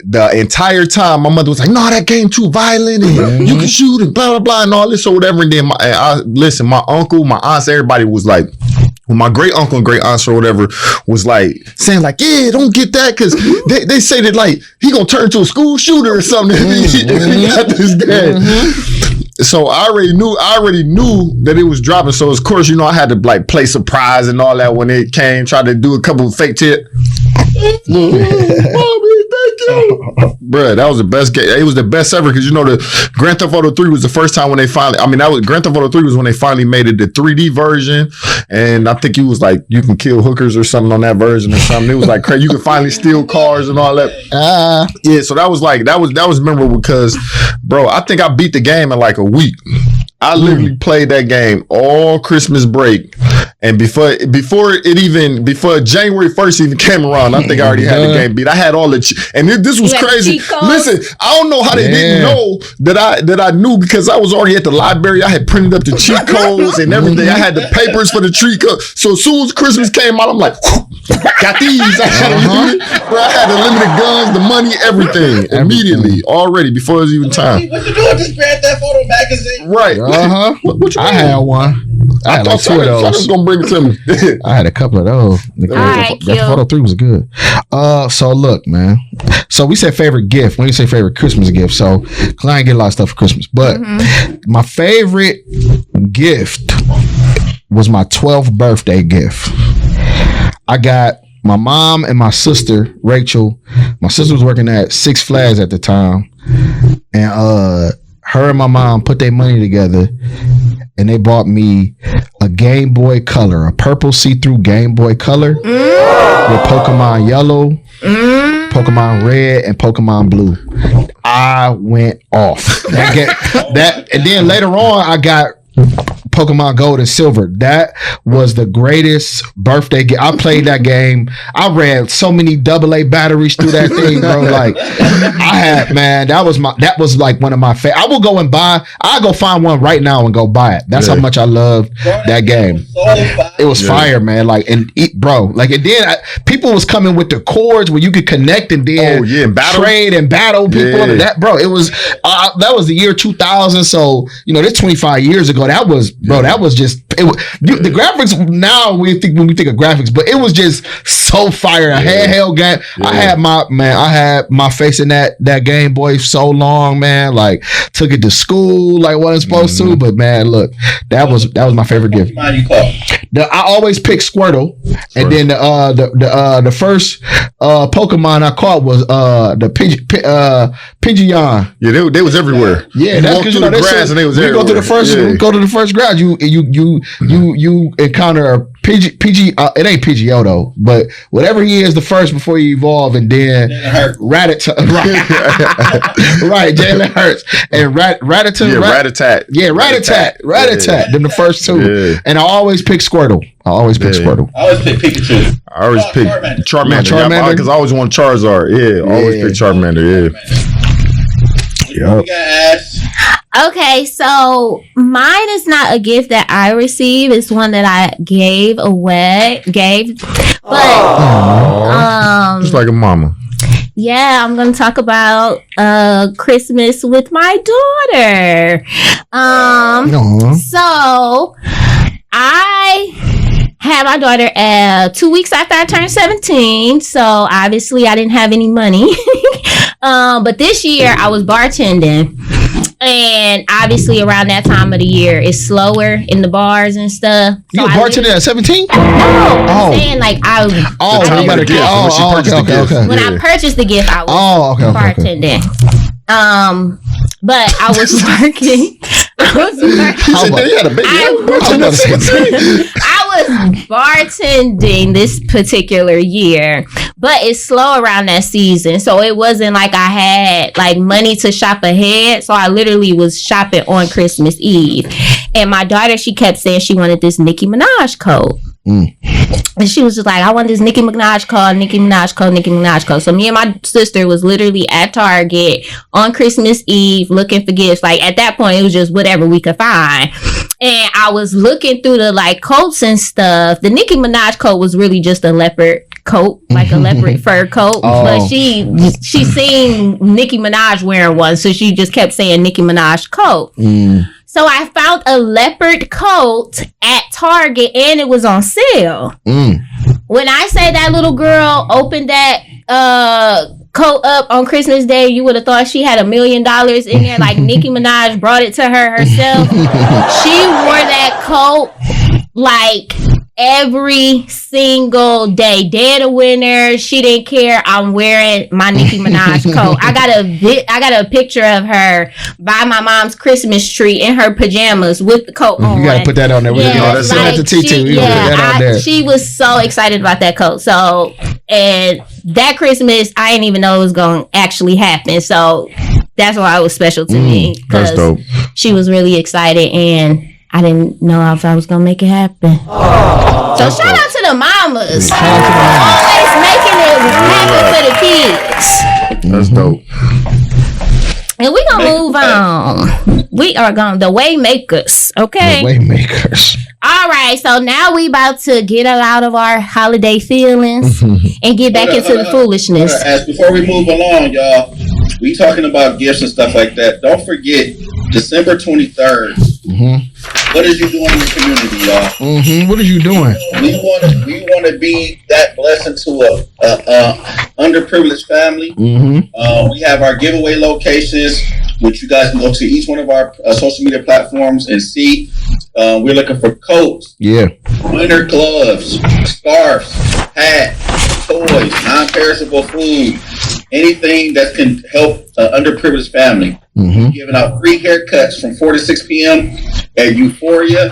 the entire time my mother was like, "No, that game too violent and you can shoot and blah blah blah and all this or whatever." And then my uncle, my aunts, everybody was my great uncle and great aunts or whatever was like saying like, yeah, don't get that because they say that like he gonna turn into a school shooter or something if he got this game. So I already knew that it was dropping. So of course, you know, I had to like play surprise and all that when it came, try to do a couple of fake tip. Mommy, thank you. Bruh, that was the best game. It was the best ever because you know the Grand Theft Auto 3 was the first time when they finally, Grand Theft Auto 3 was when they finally made it the 3D version. And I think it was like you can kill hookers or something on that version or something. It was like crazy. You could finally steal cars and all that. Yeah, so that was memorable because, bro, I think I beat the game in like a week. I literally played that game all Christmas break. And before January 1st even came around, I think I already had the game beat. I had all the and this was crazy. Listen, I don't know how they didn't know that I knew because I was already at the library. I had printed up the cheat codes and everything. I had the papers for the cheat code. So as soon as Christmas came out, I'm like, got these. I had the limited guns, the money, everything immediately already before it was even time. What you doing with this Grand Theft Auto magazine? Right. What you I had one. I had like 2 of those. Was gonna bring it to me. I had a couple of those. Right, Grand Theft Auto 3 was good. So look, man. So we said favorite gift. When you say favorite Christmas gift, so cause I ain't get a lot of stuff for Christmas, but my favorite gift was my 12th birthday gift. I got my mom and my sister, Rachel. My sister was working at Six Flags at the time, and her and my mom put their money together and they bought me a Game Boy Color, a purple see-through Game Boy Color with Pokemon Yellow, Pokemon Red, and Pokemon Blue. I went off. And then later on, I got Pokemon Gold and Silver. That was the greatest birthday game. I played that game. I ran so many AA batteries through that thing, bro. Like that was like one of my favorite. I will go and I'll go find one right now and go buy it. That's how much I loved that game. It was fire, man. Like, and then people was coming with the cords where you could connect and then trade and battle people. Yeah. That, bro, it was that was the year 2000. So, you know, that's 25 years ago. That was just the graphics now when we think of graphics, but it was just so fire. A handheld game. Yeah. I had my face in that Game Boy so long, man. Like, took it to school like wasn't supposed to, but man, look, that was my favorite gift. I always pick Squirtle, and then the first Pokemon I caught was the Pidgeon. Yeah, they was everywhere. Yeah, that's because you know grass and they was everywhere. Go to the first grass. You encounter a PG. It ain't PGO though, but whatever he is, the first before you evolve, and then Rattata, right? Jalen Hurts and Rattata. Yeah, Rattata. Then the first two, and I always pick Squirtle. I always pick Squirtle. I always pick Pikachu. I always pick Charmander because I always want Charizard. Yeah, always pick Charmander. Yeah. Okay, so mine is not a gift that I received. It's one that I gave away. But just like a mama. Yeah, I'm gonna talk about Christmas with my daughter. So I had my daughter 2 weeks after I turned 17, so obviously I didn't have any money. But this year I was bartending, and obviously around that time of the year it's slower in the bars and stuff. So you were bartending at 17? No, I'm saying like okay. When I purchased the gift, I was bartending. But I was working. I was bartending this particular year, but it's slow around that season, so it wasn't like I had like money to shop ahead. So I literally was shopping on Christmas Eve, and my daughter, she kept saying she wanted this Nicki Minaj coat. And she was just like, I want this Nicki Minaj coat. So me and my sister was literally at Target on Christmas Eve looking for gifts. Like at that point, it was just whatever we could find. And I was looking through the like coats and stuff. The Nicki Minaj coat was really just a leopard coat, like a leopard fur coat. But she seen Nicki Minaj wearing one, so she just kept saying Nicki Minaj coat. So I found a leopard coat at Target and it was on sale. When I say that little girl opened that coat up on Christmas Day, you would have thought she had $1 million in there, like Nicki Minaj brought it to her herself. She wore that coat like every single day, dead of winter. She didn't care. I'm wearing my Nicki Minaj coat. I got a picture of her by my mom's Christmas tree in her pajamas with the coat on. You gotta put that on there. Yes, Send that to T2. She was so excited about that coat. So, and that Christmas, I didn't even know it was going to actually happen. So that's why it was special to me. That's dope. She was really excited and I didn't know if I was gonna make it happen. So shout out to the mamas. Always making it happen for the kids. That's dope. And we gonna move on. We are going the Waymakers, okay? The Waymakers. All right, so now we about to get out of our holiday feelings and get back into the foolishness. As before we move along, y'all, we talking about gifts and stuff like that. Don't forget December 23rd. What is you doing in the community, y'all? What are you doing? We want to be that blessing to a underprivileged family. We have our giveaway locations, which you guys can go to each one of our social media platforms and see. We're looking for coats, winter gloves, scarves, hats, toys, non-perishable food, anything that can help underprivileged family. Giving out free haircuts from 4 to 6 p.m. at Euphoria.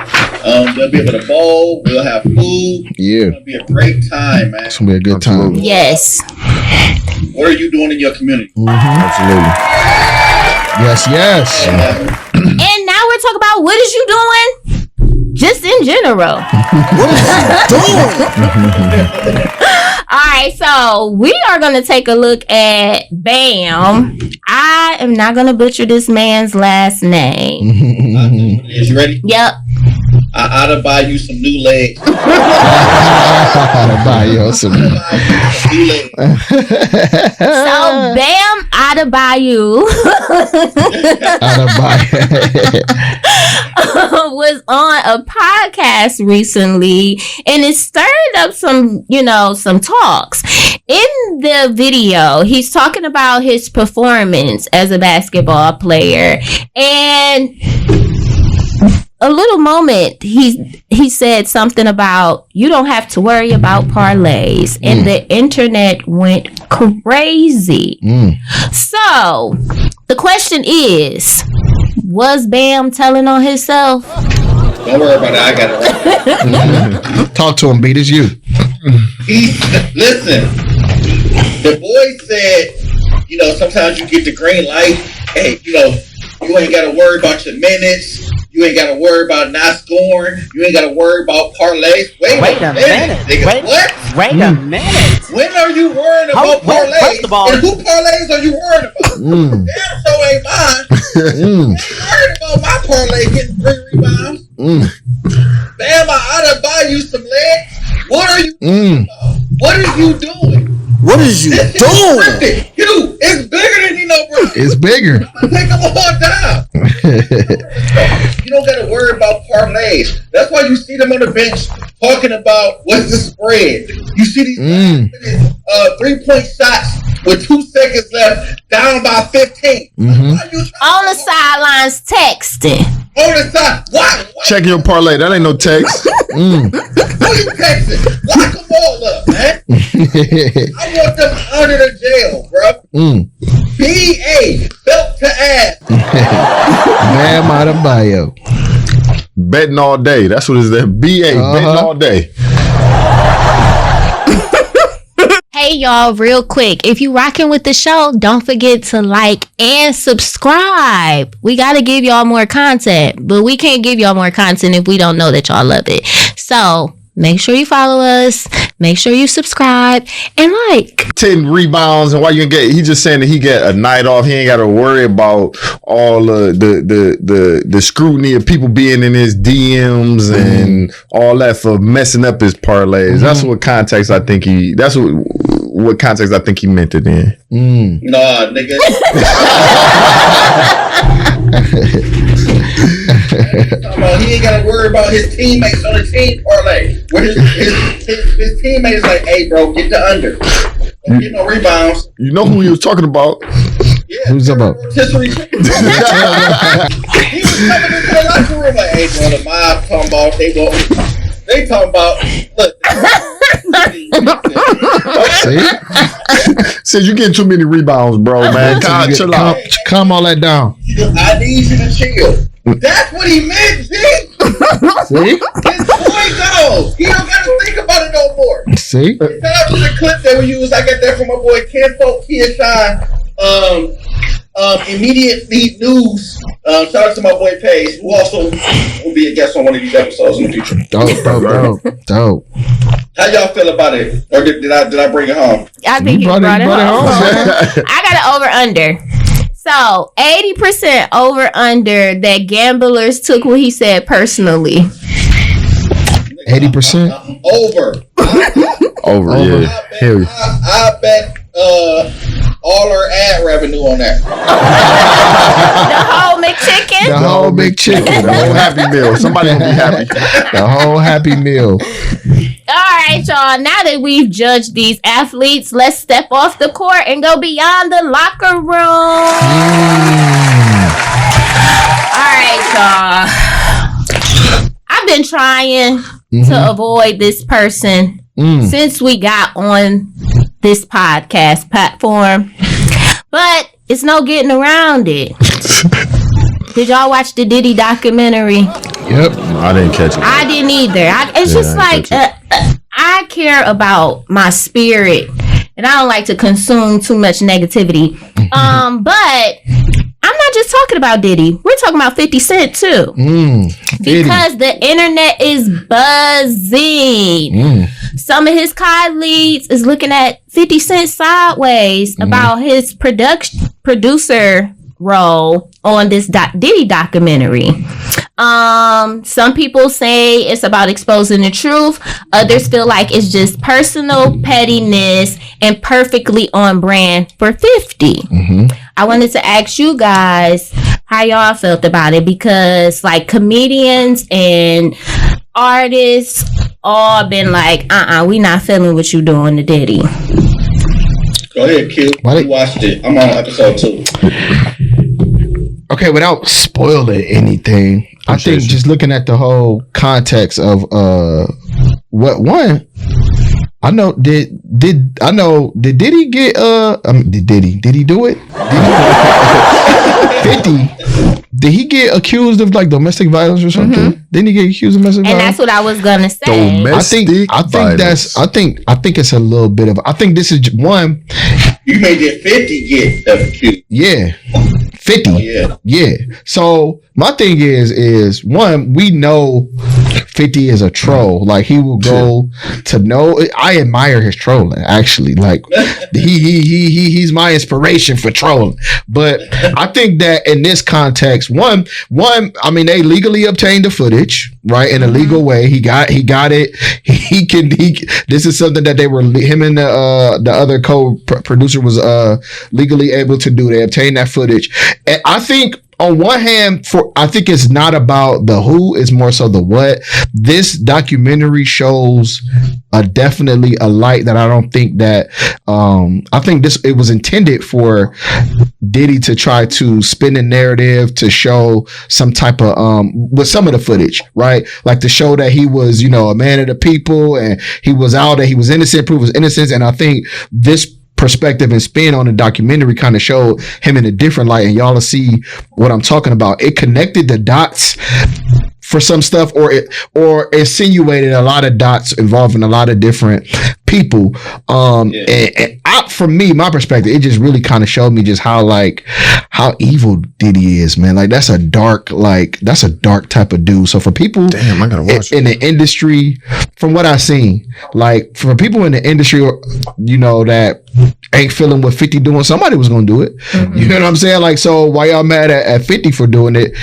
They'll be able to bowl. We'll have food. It's gonna be a great time, man. It's gonna be a good time. Yes. What are you doing in your community? Absolutely. Yes. And now we're talking about what is you doing? Just in general. What is you doing? All right, so we are going to take a look at Bam. I am not going to butcher this man's last name. Is you ready? Yep. I ought to buy you some new legs. Buy you some New legs. So Bam Adebayo was on a podcast recently, and it stirred up some talks. In the video, he's talking about his performance as a basketball player, and a little moment he said something about you don't have to worry about parlays, and the internet went crazy. So the question is, was Bam telling on himself? Don't worry about it. I got it. Talk to him, beat. It's you. Listen, the boy said, sometimes you get the green light. Hey, you ain't got to worry about your minutes. You ain't got to worry about not scoring. You ain't got to worry about parlays. Wait a minute. Nigga, what? Wait a minute. When are you worrying about parlays? First of all, and who parlays are you worried about? Damn, so ain't mine. Ain't worried about my parlay getting 3 rebounds. Bam, I ought to buy you some legs. What are you doing about? What are you doing? What is you This doing? is scripted. It's bigger than bro. It's bigger. Take them all down. You don't got to worry about parlays. That's why you see them on the bench talking about what's the spread. You see these 3-point shots with 2 seconds left, down by 15. On the sidelines texting. On the side. Why? Check your parlay. That ain't no text. Who you texting? Lock them all up, man. I want them under the jail, bro. BA, belt to ass. Bam Adebayo. Betting all day. That's what it is. That BA, betting all day. Hey y'all, real quick, if you rocking with the show, don't forget to like and subscribe. We got to give y'all more content, but we can't give y'all more content if we don't know that y'all love it. So make sure you follow us, make sure you subscribe and like. 10 rebounds, and why you get? He just saying that he get a night off. He ain't got to worry about all the scrutiny of people being in his DMs and all that for messing up his parlays. That's what context I think he. That's what context I think he meant it in. Nah, nigga. he ain't got to worry about his teammates on the team parlay. Where his teammates like, hey, bro, get the under. Don't get no rebounds. You know who he was talking about? Yeah, Who's about? Rotisserie chicken. He was coming into the locker room like, hey, bro, the mob talking about they talking about look. See? Says you getting too many rebounds, bro, man. God, chill out. Calm all that down. I need you to chill. That's what he meant, G. See? His point goes. He don't gotta think about it no more. See? Shout out to the clip that we used. I got that from my boy Ken Folk Kiashine. Immediate Lead News. Shout out to my boy Paige, who also will be a guest on one of these episodes in the future. Dope. How y'all feel about it? Or did I bring it home? I think you brought it home. man. I got an over under. So 80% over under that gamblers took what he said personally. 80%? Over. Over, yeah. Hell yeah. I bet all our ad revenue on that. The whole McChicken. The whole big chicken. The whole Happy Meal. Somebody gonna be happy. The whole Happy Meal. All right, y'all. Now that we've judged these athletes, let's step off the court and go beyond the locker room. All right, y'all. I've been trying to avoid this person since we got on this podcast platform, but it's no getting around it. Did y'all watch the Diddy documentary? Yep. I didn't catch it. I didn't either. It's just like I care about my spirit, and I don't like to consume too much negativity. But I'm not just talking about Diddy. We're talking about 50 Cent too, because the internet is buzzing. Some of his colleagues is looking at 50 Cent sideways about his producer role on this Diddy documentary. Some people say it's about exposing the truth. Others feel like it's just personal pettiness and perfectly on brand for 50. I wanted to ask you guys how y'all felt about it, because like comedians and artists all been like, we not feeling what you doing to Diddy. Go ahead, Q. We watched it. I'm on episode 2. Okay, without spoiling anything, I think just looking at the whole context of I know did Diddy get did he do it? 50. Did he get accused of like domestic violence or something? Didn't he get accused of domestic violence? And that's what I was gonna say. I think it's a little bit of. I think this is one. You made it 50 get accused. Yeah. 50. Oh, yeah. So my thing is one, we know 50 is a troll. Like he will go to know. I admire his trolling actually. Like he's my inspiration for trolling. But I think that in this context, one, I mean, they legally obtained the footage, right? In a legal way. He got it. This is something that they were, him and the other co-producer was legally able to do. They obtained that footage. And I think on one hand, I think it's not about the who, it's more so the what. This documentary shows definitely a light that I don't think that I think it was intended for Diddy to try to spin a narrative to show some type of with some of the footage, right? Like to show that he was, a man of the people and he was out, that he was innocent, prove his innocence. And I think this perspective and spin on the documentary kind of showed him in a different light, and y'all will see what I'm talking about. It connected the dots for some stuff, or insinuated a lot of dots involving a lot of different people. For me, my perspective, it just really kind of showed me just how evil Diddy is, man. Like that's a dark type of dude. So for people I gotta watch in the industry, from what I've seen, like for people in the industry, that ain't feeling what 50 doing, somebody was gonna do it. You know what I'm saying? Like, so why y'all mad at 50 for doing it?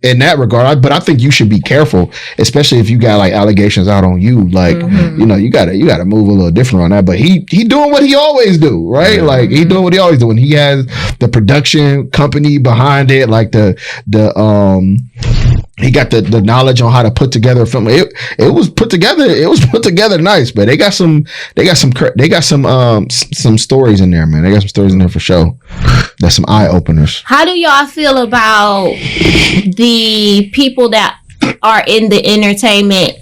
In that regard, but I think you should be careful, especially if you got like allegations out on you. Like, you gotta move a little different on that. But he doing what he always do, right? Like he doing what he always do. And he has the production company behind it, like the he got the knowledge on how to put together a film. It was put together. It was put together nice, but they got some stories in there, man. They got some stories in there for sure. That's some eye openers. How do y'all feel about the people that are in the entertainment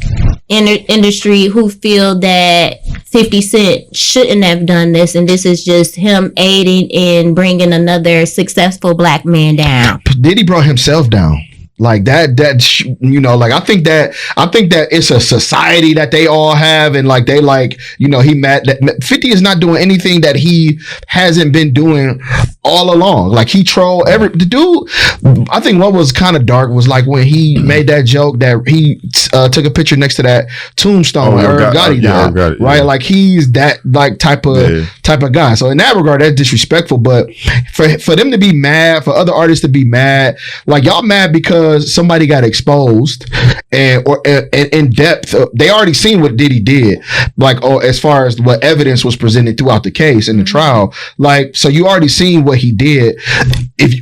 industry who feel that 50 Cent shouldn't have done this, and this is just him aiding in bringing another successful black man down? Diddy brought himself down. Like that, like I think that it's a society that they all have, and like they like, he mad that 50 is not doing anything that he hasn't been doing all along. Like he troll the dude. I think what was kind of dark was like when he made that joke that he took a picture next to that tombstone where Gotti died, right? Yeah. Like he's that like type of guy. So in that regard, that's disrespectful. But for them to be mad, for other artists to be mad, like y'all mad because somebody got exposed and in depth. They already seen what Diddy did, like as far as what evidence was presented throughout the case in the trial. Like, so you already seen what he did.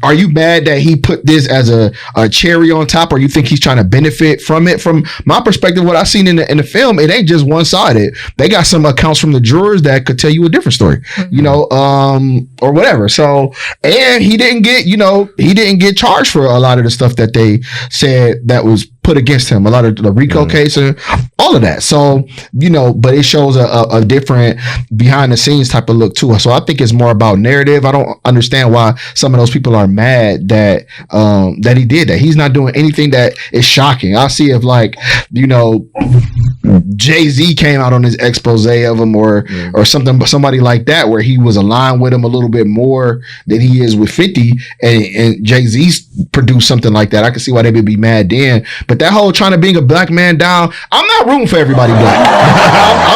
Are you mad that he put this as a cherry on top, or you think he's trying to benefit from it? From my perspective, what I seen in the film, it ain't just one sided. They got some accounts from the jurors that could tell you a different story, or whatever. So, and he didn't get charged for a lot of the stuff that they said that was put against him, a lot of the RICO case and all of that. So, but it shows a different behind the scenes type of look too. So I think it's more about narrative. I don't understand why some of those people are mad that he did that. He's not doing anything that is shocking. I see if like, Jay-Z came out on his expose of him or somebody like that, where he was aligned with him a little bit more than he is with 50, and Jay-Z produced something like that. I can see why they would be mad then. But that whole trying to bring a black man down, I'm not rooting for everybody black.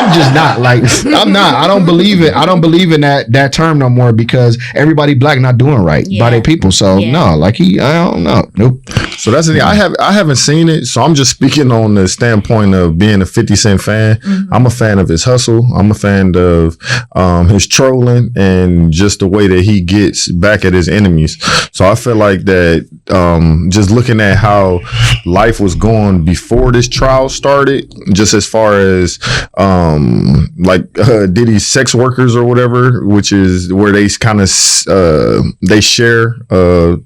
I'm just not. Like, I'm not. I don't believe it. I don't believe in that term no more, because everybody black not doing right by their people. So no, like I don't know. Nope. So that's the thing. I haven't seen it, so I'm just speaking on the standpoint of being a 50 Cent fan. Mm-hmm. I'm a fan of his hustle. I'm a fan of his trolling and just the way that he gets back at his enemies. So I feel like that just looking at how life was going before this trial started, just as far as Diddy's sex workers or whatever, which is where they kind of they share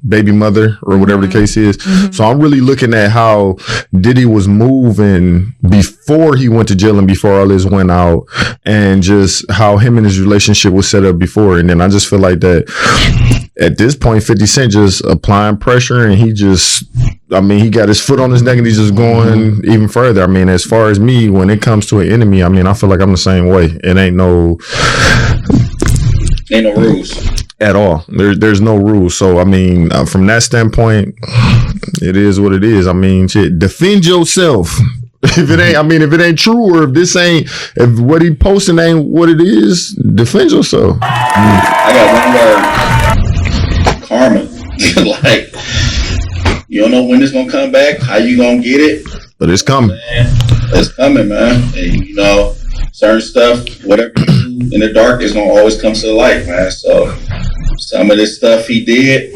baby mother or whatever the case is. Mm-hmm. So I'm really looking at how Diddy was moving before he went to jail and before all this went out, and just how him and his relationship was set up before. And then I just feel like that at this point, 50 Cent just applying pressure, and he got his foot on his neck and he's just going even further. I mean, as far as me, when it comes to an enemy, I feel like I'm the same way. It ain't no rules at all. There's no rules. So, from that standpoint, it is what it is. Shit, defend yourself. If it ain't true, or if what he posting ain't what it is, defend yourself. I got one word: karma. Like, you don't know when it's gonna come back, how you gonna get it, but it's coming. It's coming, man. And certain stuff, whatever you do in the dark, is gonna always come to the light, man. So some of this stuff he did,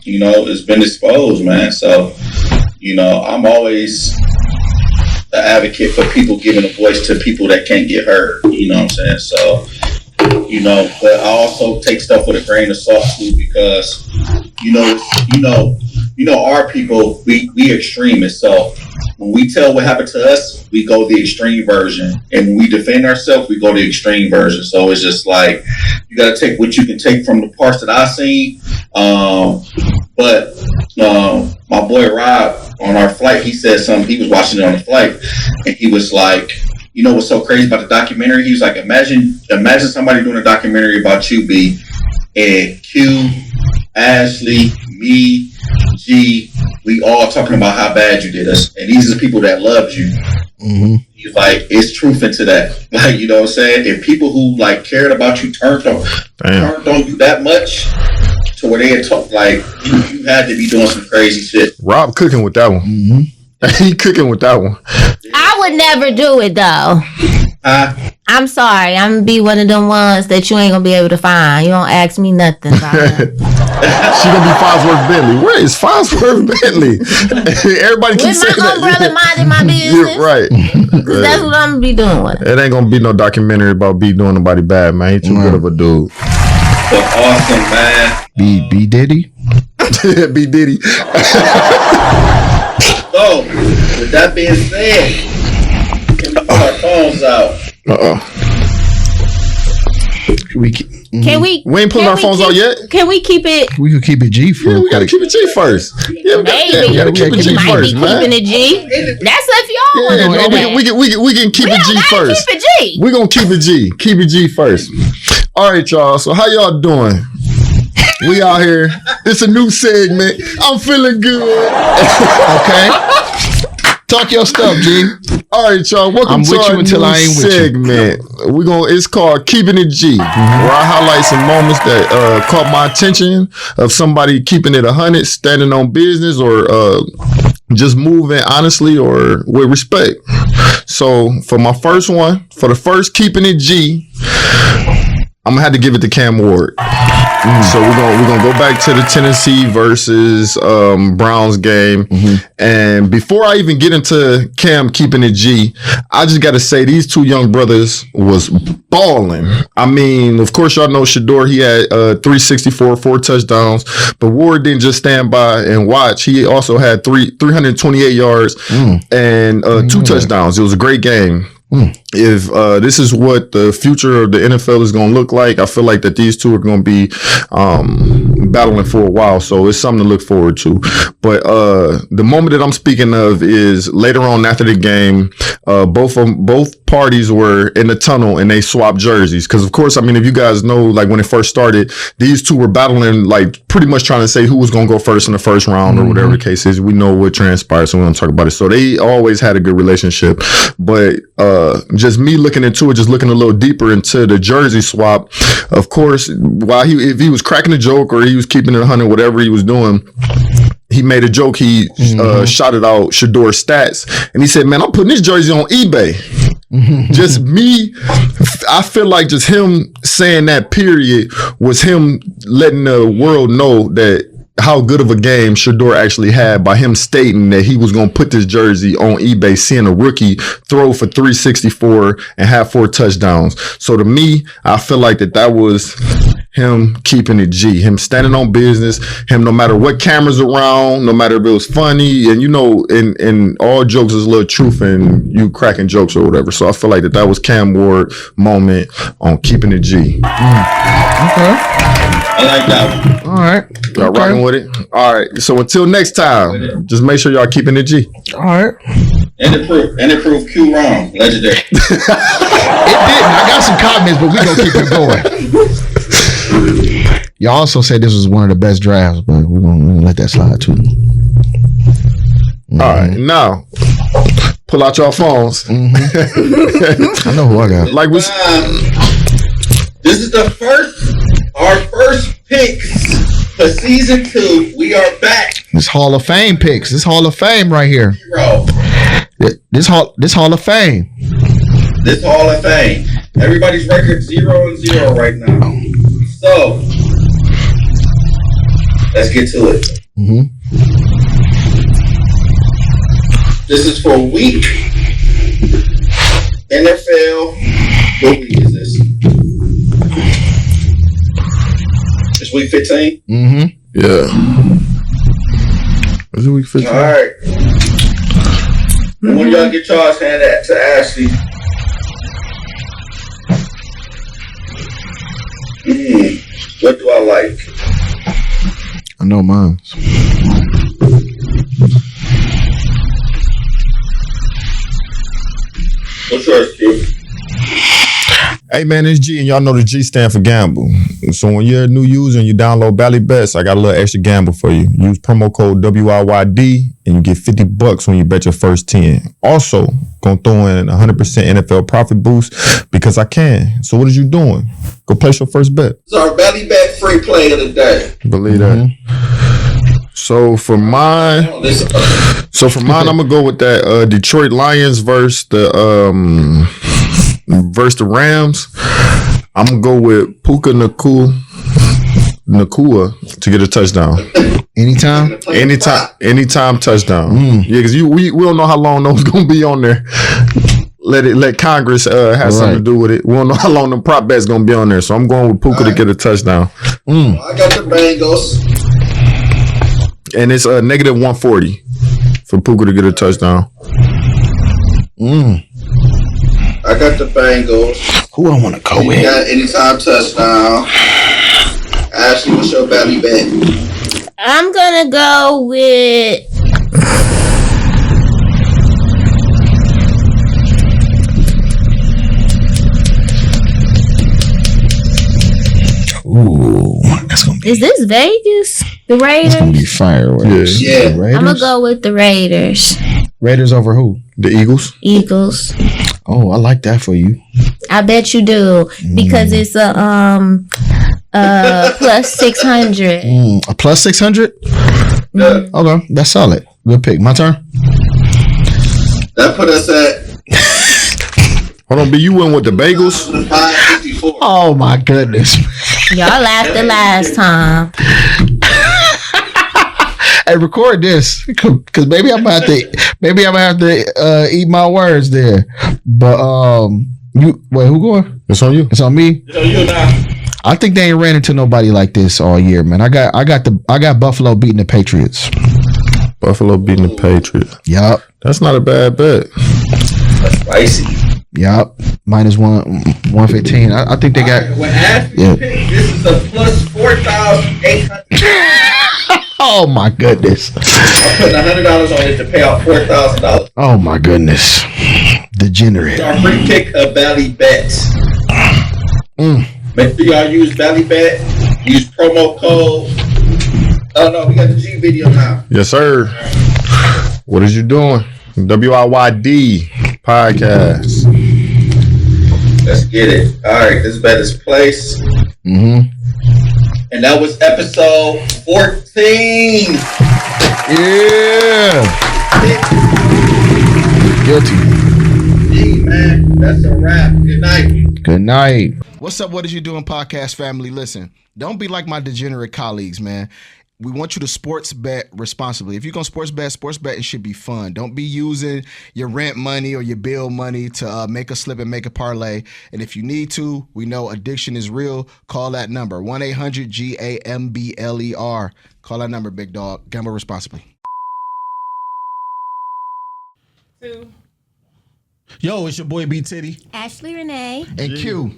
it's been exposed, man. So I'm always an advocate for people giving a voice to people that can't get heard. You know what I'm saying? So, but I also take stuff with a grain of salt too, because, our people, we extremists. So when we tell what happened to us, we go the extreme version. And when we defend ourselves, we go the extreme version. So it's just like, you got to take what you can take from the parts that I've seen. But my boy Rob, on our flight, he said something. He was watching it on the flight, and he was like, what's so crazy about the documentary? He was like, imagine somebody doing a documentary about you, B, and Q, Ashley, me, G, we all talking about how bad you did us, and these are the people that loved you. Mm-hmm. He's like, it's truth into that. Like, you know what I'm saying? If people who like cared about you turned on you that much, to where they had talked, like, you had to be doing some crazy shit. Rob cooking with that one. Mm-hmm. He cooking with that one. I would never do it though. I'm sorry. I'm gonna be one of them ones that you ain't gonna be able to find. You don't ask me nothing about it. She gonna be Farnsworth Bentley. Where is Farnsworth Bentley? Everybody keeps With saying my that. umbrella minding my business. You're right. Cause that's what I'm gonna be doing with it. It ain't gonna be no documentary about B doing nobody bad, man. He too good of a dude. But awesome, man. B Diddy. B Diddy. So, with that being said, can we put our phones out? Can we? We ain't pulling our phones out yet. Can we keep it? We could keep it G for Yeah, real we gotta quick. keep it G first. Yeah, we gotta keep it We G might first, be man. keeping it G. That's if y'all want Yeah, to no, do that. we can keep We it don't G gotta first. keep it G. We're gonna keep it G. Keep it G first. All right, y'all. So how y'all doing? We out here. It's a new segment. I'm feeling good. Okay. Talk your stuff, G. All right, y'all. Welcome I'm to with our you until new I ain't with you. segment. It's called Keeping It G, where I highlight some moments that caught my attention of somebody keeping it 100, standing on business, or just moving honestly or with respect. So for my first one, for the first Keeping It G, I'm gonna have to give it to Cam Ward. So we're gonna go back to the Tennessee versus Browns game. And before I even get into Cam keeping it G, I just gotta say these two young brothers was balling. I mean, of course y'all know Shador, he had 364, 4 touchdowns, but Ward didn't just stand by and watch. He also had 328 yards and 2 touchdowns. It was a great game. If this is what the future of the NFL is going to look like, I feel like that these two are going to be battling for a while. So it's something to look forward to. But the moment that I'm speaking of is later on after the game. Both parties were in the tunnel and they swapped jerseys. Because of course, I mean, if you guys know, like when it first started, these two were battling, like pretty much trying to say who was going to go first in the first round or whatever the case is. We know what transpired, so we don't talk about it. So they always had a good relationship. But just me looking into it, just looking a little deeper into the jersey swap. Of course, while if he was cracking a joke or he was keeping it 100, whatever he was doing, he made a joke. He shouted out Shador's stats, and he said, "Man, I'm putting this jersey on eBay." Just me, I feel like just him saying that period was him letting the world know that how good of a game Shador actually had by him stating that he was going to put this jersey on eBay, seeing a rookie throw for 364 and have 4 touchdowns. So to me, I feel like that was him keeping it G, him standing on business, him no matter what cameras around, no matter if it was funny, and you know, in all jokes is a little truth and you cracking jokes or whatever. So I feel like that was Cam Ward moment on keeping it G. Okay. I like that one. All right. Y'all rocking with it? All right. So until next time, just make sure y'all keeping it G. All right. And it proved Q wrong. Legendary. It didn't. I got some comments, but we gonna keep it going. Y'all also said this was one of the best drafts, but we're gonna let that slide too. All right. Now, pull out your phones. I know who I got. Like we This is our first picks for season 2. We are back. This Hall of Fame picks. This Hall of Fame right here. 0. This Hall of Fame. This Hall of Fame. Everybody's record 0-0 right now. So let's get to it. This is for week NFL. What week is this? It's week 15. Yeah. Is it week 15? All right. And when y'all get y'all's hand at to Ashley. What do I like? I know mine. What's yours, Q? Hey man, it's G, and y'all know the G stand for gamble. So when you're a new user and you download Bally Bets, I got a little extra gamble for you. Use promo code WIYD and you get $50 when you bet your first 10. Also, gonna throw in 100% NFL profit boost because I can. So what are you doing? Go place your first bet. It's our Belly Bet free play of the day. Believe that. So for mine, I'm gonna go with that Detroit Lions versus the versus the Rams, I'm gonna go with Puka Nacua to get a touchdown. Anytime. Anytime touchdown. Yeah, because we don't know how long those gonna be on there. Let Congress have something to do with it. We don't know how long the prop bet's gonna be on there. So I'm going with Puka to get a touchdown. I got the Bengals. And it's negative 140 for Puka to get a touchdown. I got the Bengals. Who I want to go You with? got anytime touchdown. Ashley, what's your value bet? I'm gonna go with Ooh, that's gonna be. Is this Vegas? The It's gonna be Raiders? fireworks. Yeah. The Raiders? I'm gonna go with the Raiders. Raiders over who? The Eagles. Eagles. Oh, I like that for you. I bet you do because it's a plus 600. A plus 600. Okay, that's solid. Good pick. My turn. That put us at Hold on, B. You went with the Bagels. 554. Oh my goodness. Y'all laughed the last time. Hey, record this because maybe I'm gonna have to eat my words there. But you wait, who going? It's on you. It's on me. So you now. I think they ain't ran into nobody like this all year, man. I got Buffalo beating the Patriots. Buffalo beating the Patriots. Yup. That's not a bad bet. That's spicy. Yup. Minus 115. I think they got. When Ashley Yeah. picked, this is a plus 4,800. Oh my goodness. I'm putting $100 on it to pay out $4,000. Oh my goodness. Degenerate. Our free pick of Valley Bets. Make sure y'all use Valley Bet. Use promo code. Oh no, we got the G video now. Yes, sir. What is you doing? WIYD podcast. Let's get it. All right, this bet is placed. And that was episode 14. Yeah. Guilty. G, man, that's a wrap. Good night. Good night. What's up? What is you doing, podcast family? Listen, don't be like my degenerate colleagues, man. We want you to sports bet responsibly. If you're going to sports betting should be fun. Don't be using your rent money or your bill money to make a slip and make a parlay. And if you need to, we know addiction is real. Call that number, 1-800-GAMBLER. Call that number, big dog. Gamble responsibly. Yo, it's your boy B Titty. Ashley Renee. And Q.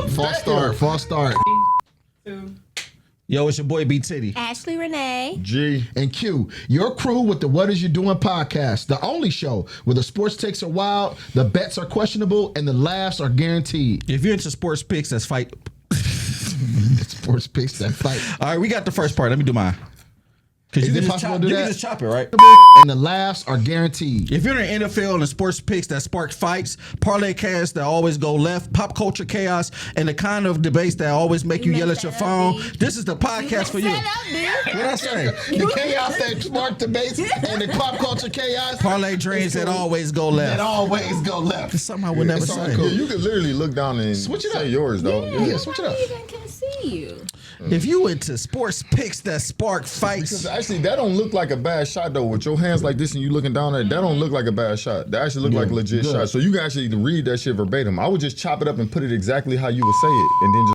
False start. Yo, it's your boy B Titty. Ashley Renee. G. And Q, your crew with the What Is You Doing podcast, the only show where the sports takes are wild, the bets are questionable, and the laughs are guaranteed. If you're into sports picks, that's fight. Sports picks that fight. All right, we got the first part. Let me do mine. Because Is you it can possible to do that? just chop it, right? And the laughs are guaranteed. If you're in the NFL and the sports picks that spark fights, parlay casts that always go left, pop culture chaos, and the kind of debates that always make you yell at your phone, this is the podcast for you. What I say? The chaos that spark debates and the pop culture chaos Parlay dreams that always go left. that always go left. It's something I would never It's all say. cool. Yeah, you could literally look down and Switch it say up. yours, though. Yeah, switch it up. Even can see you. If you into sports picks that spark fights, Because actually, that don't look like a bad shot, though. With your hands like this and you looking down at it, that don't look like a bad shot. That actually look like a legit shot. So you can actually read that shit verbatim. I would just chop it up and put it exactly how you would say it, and then just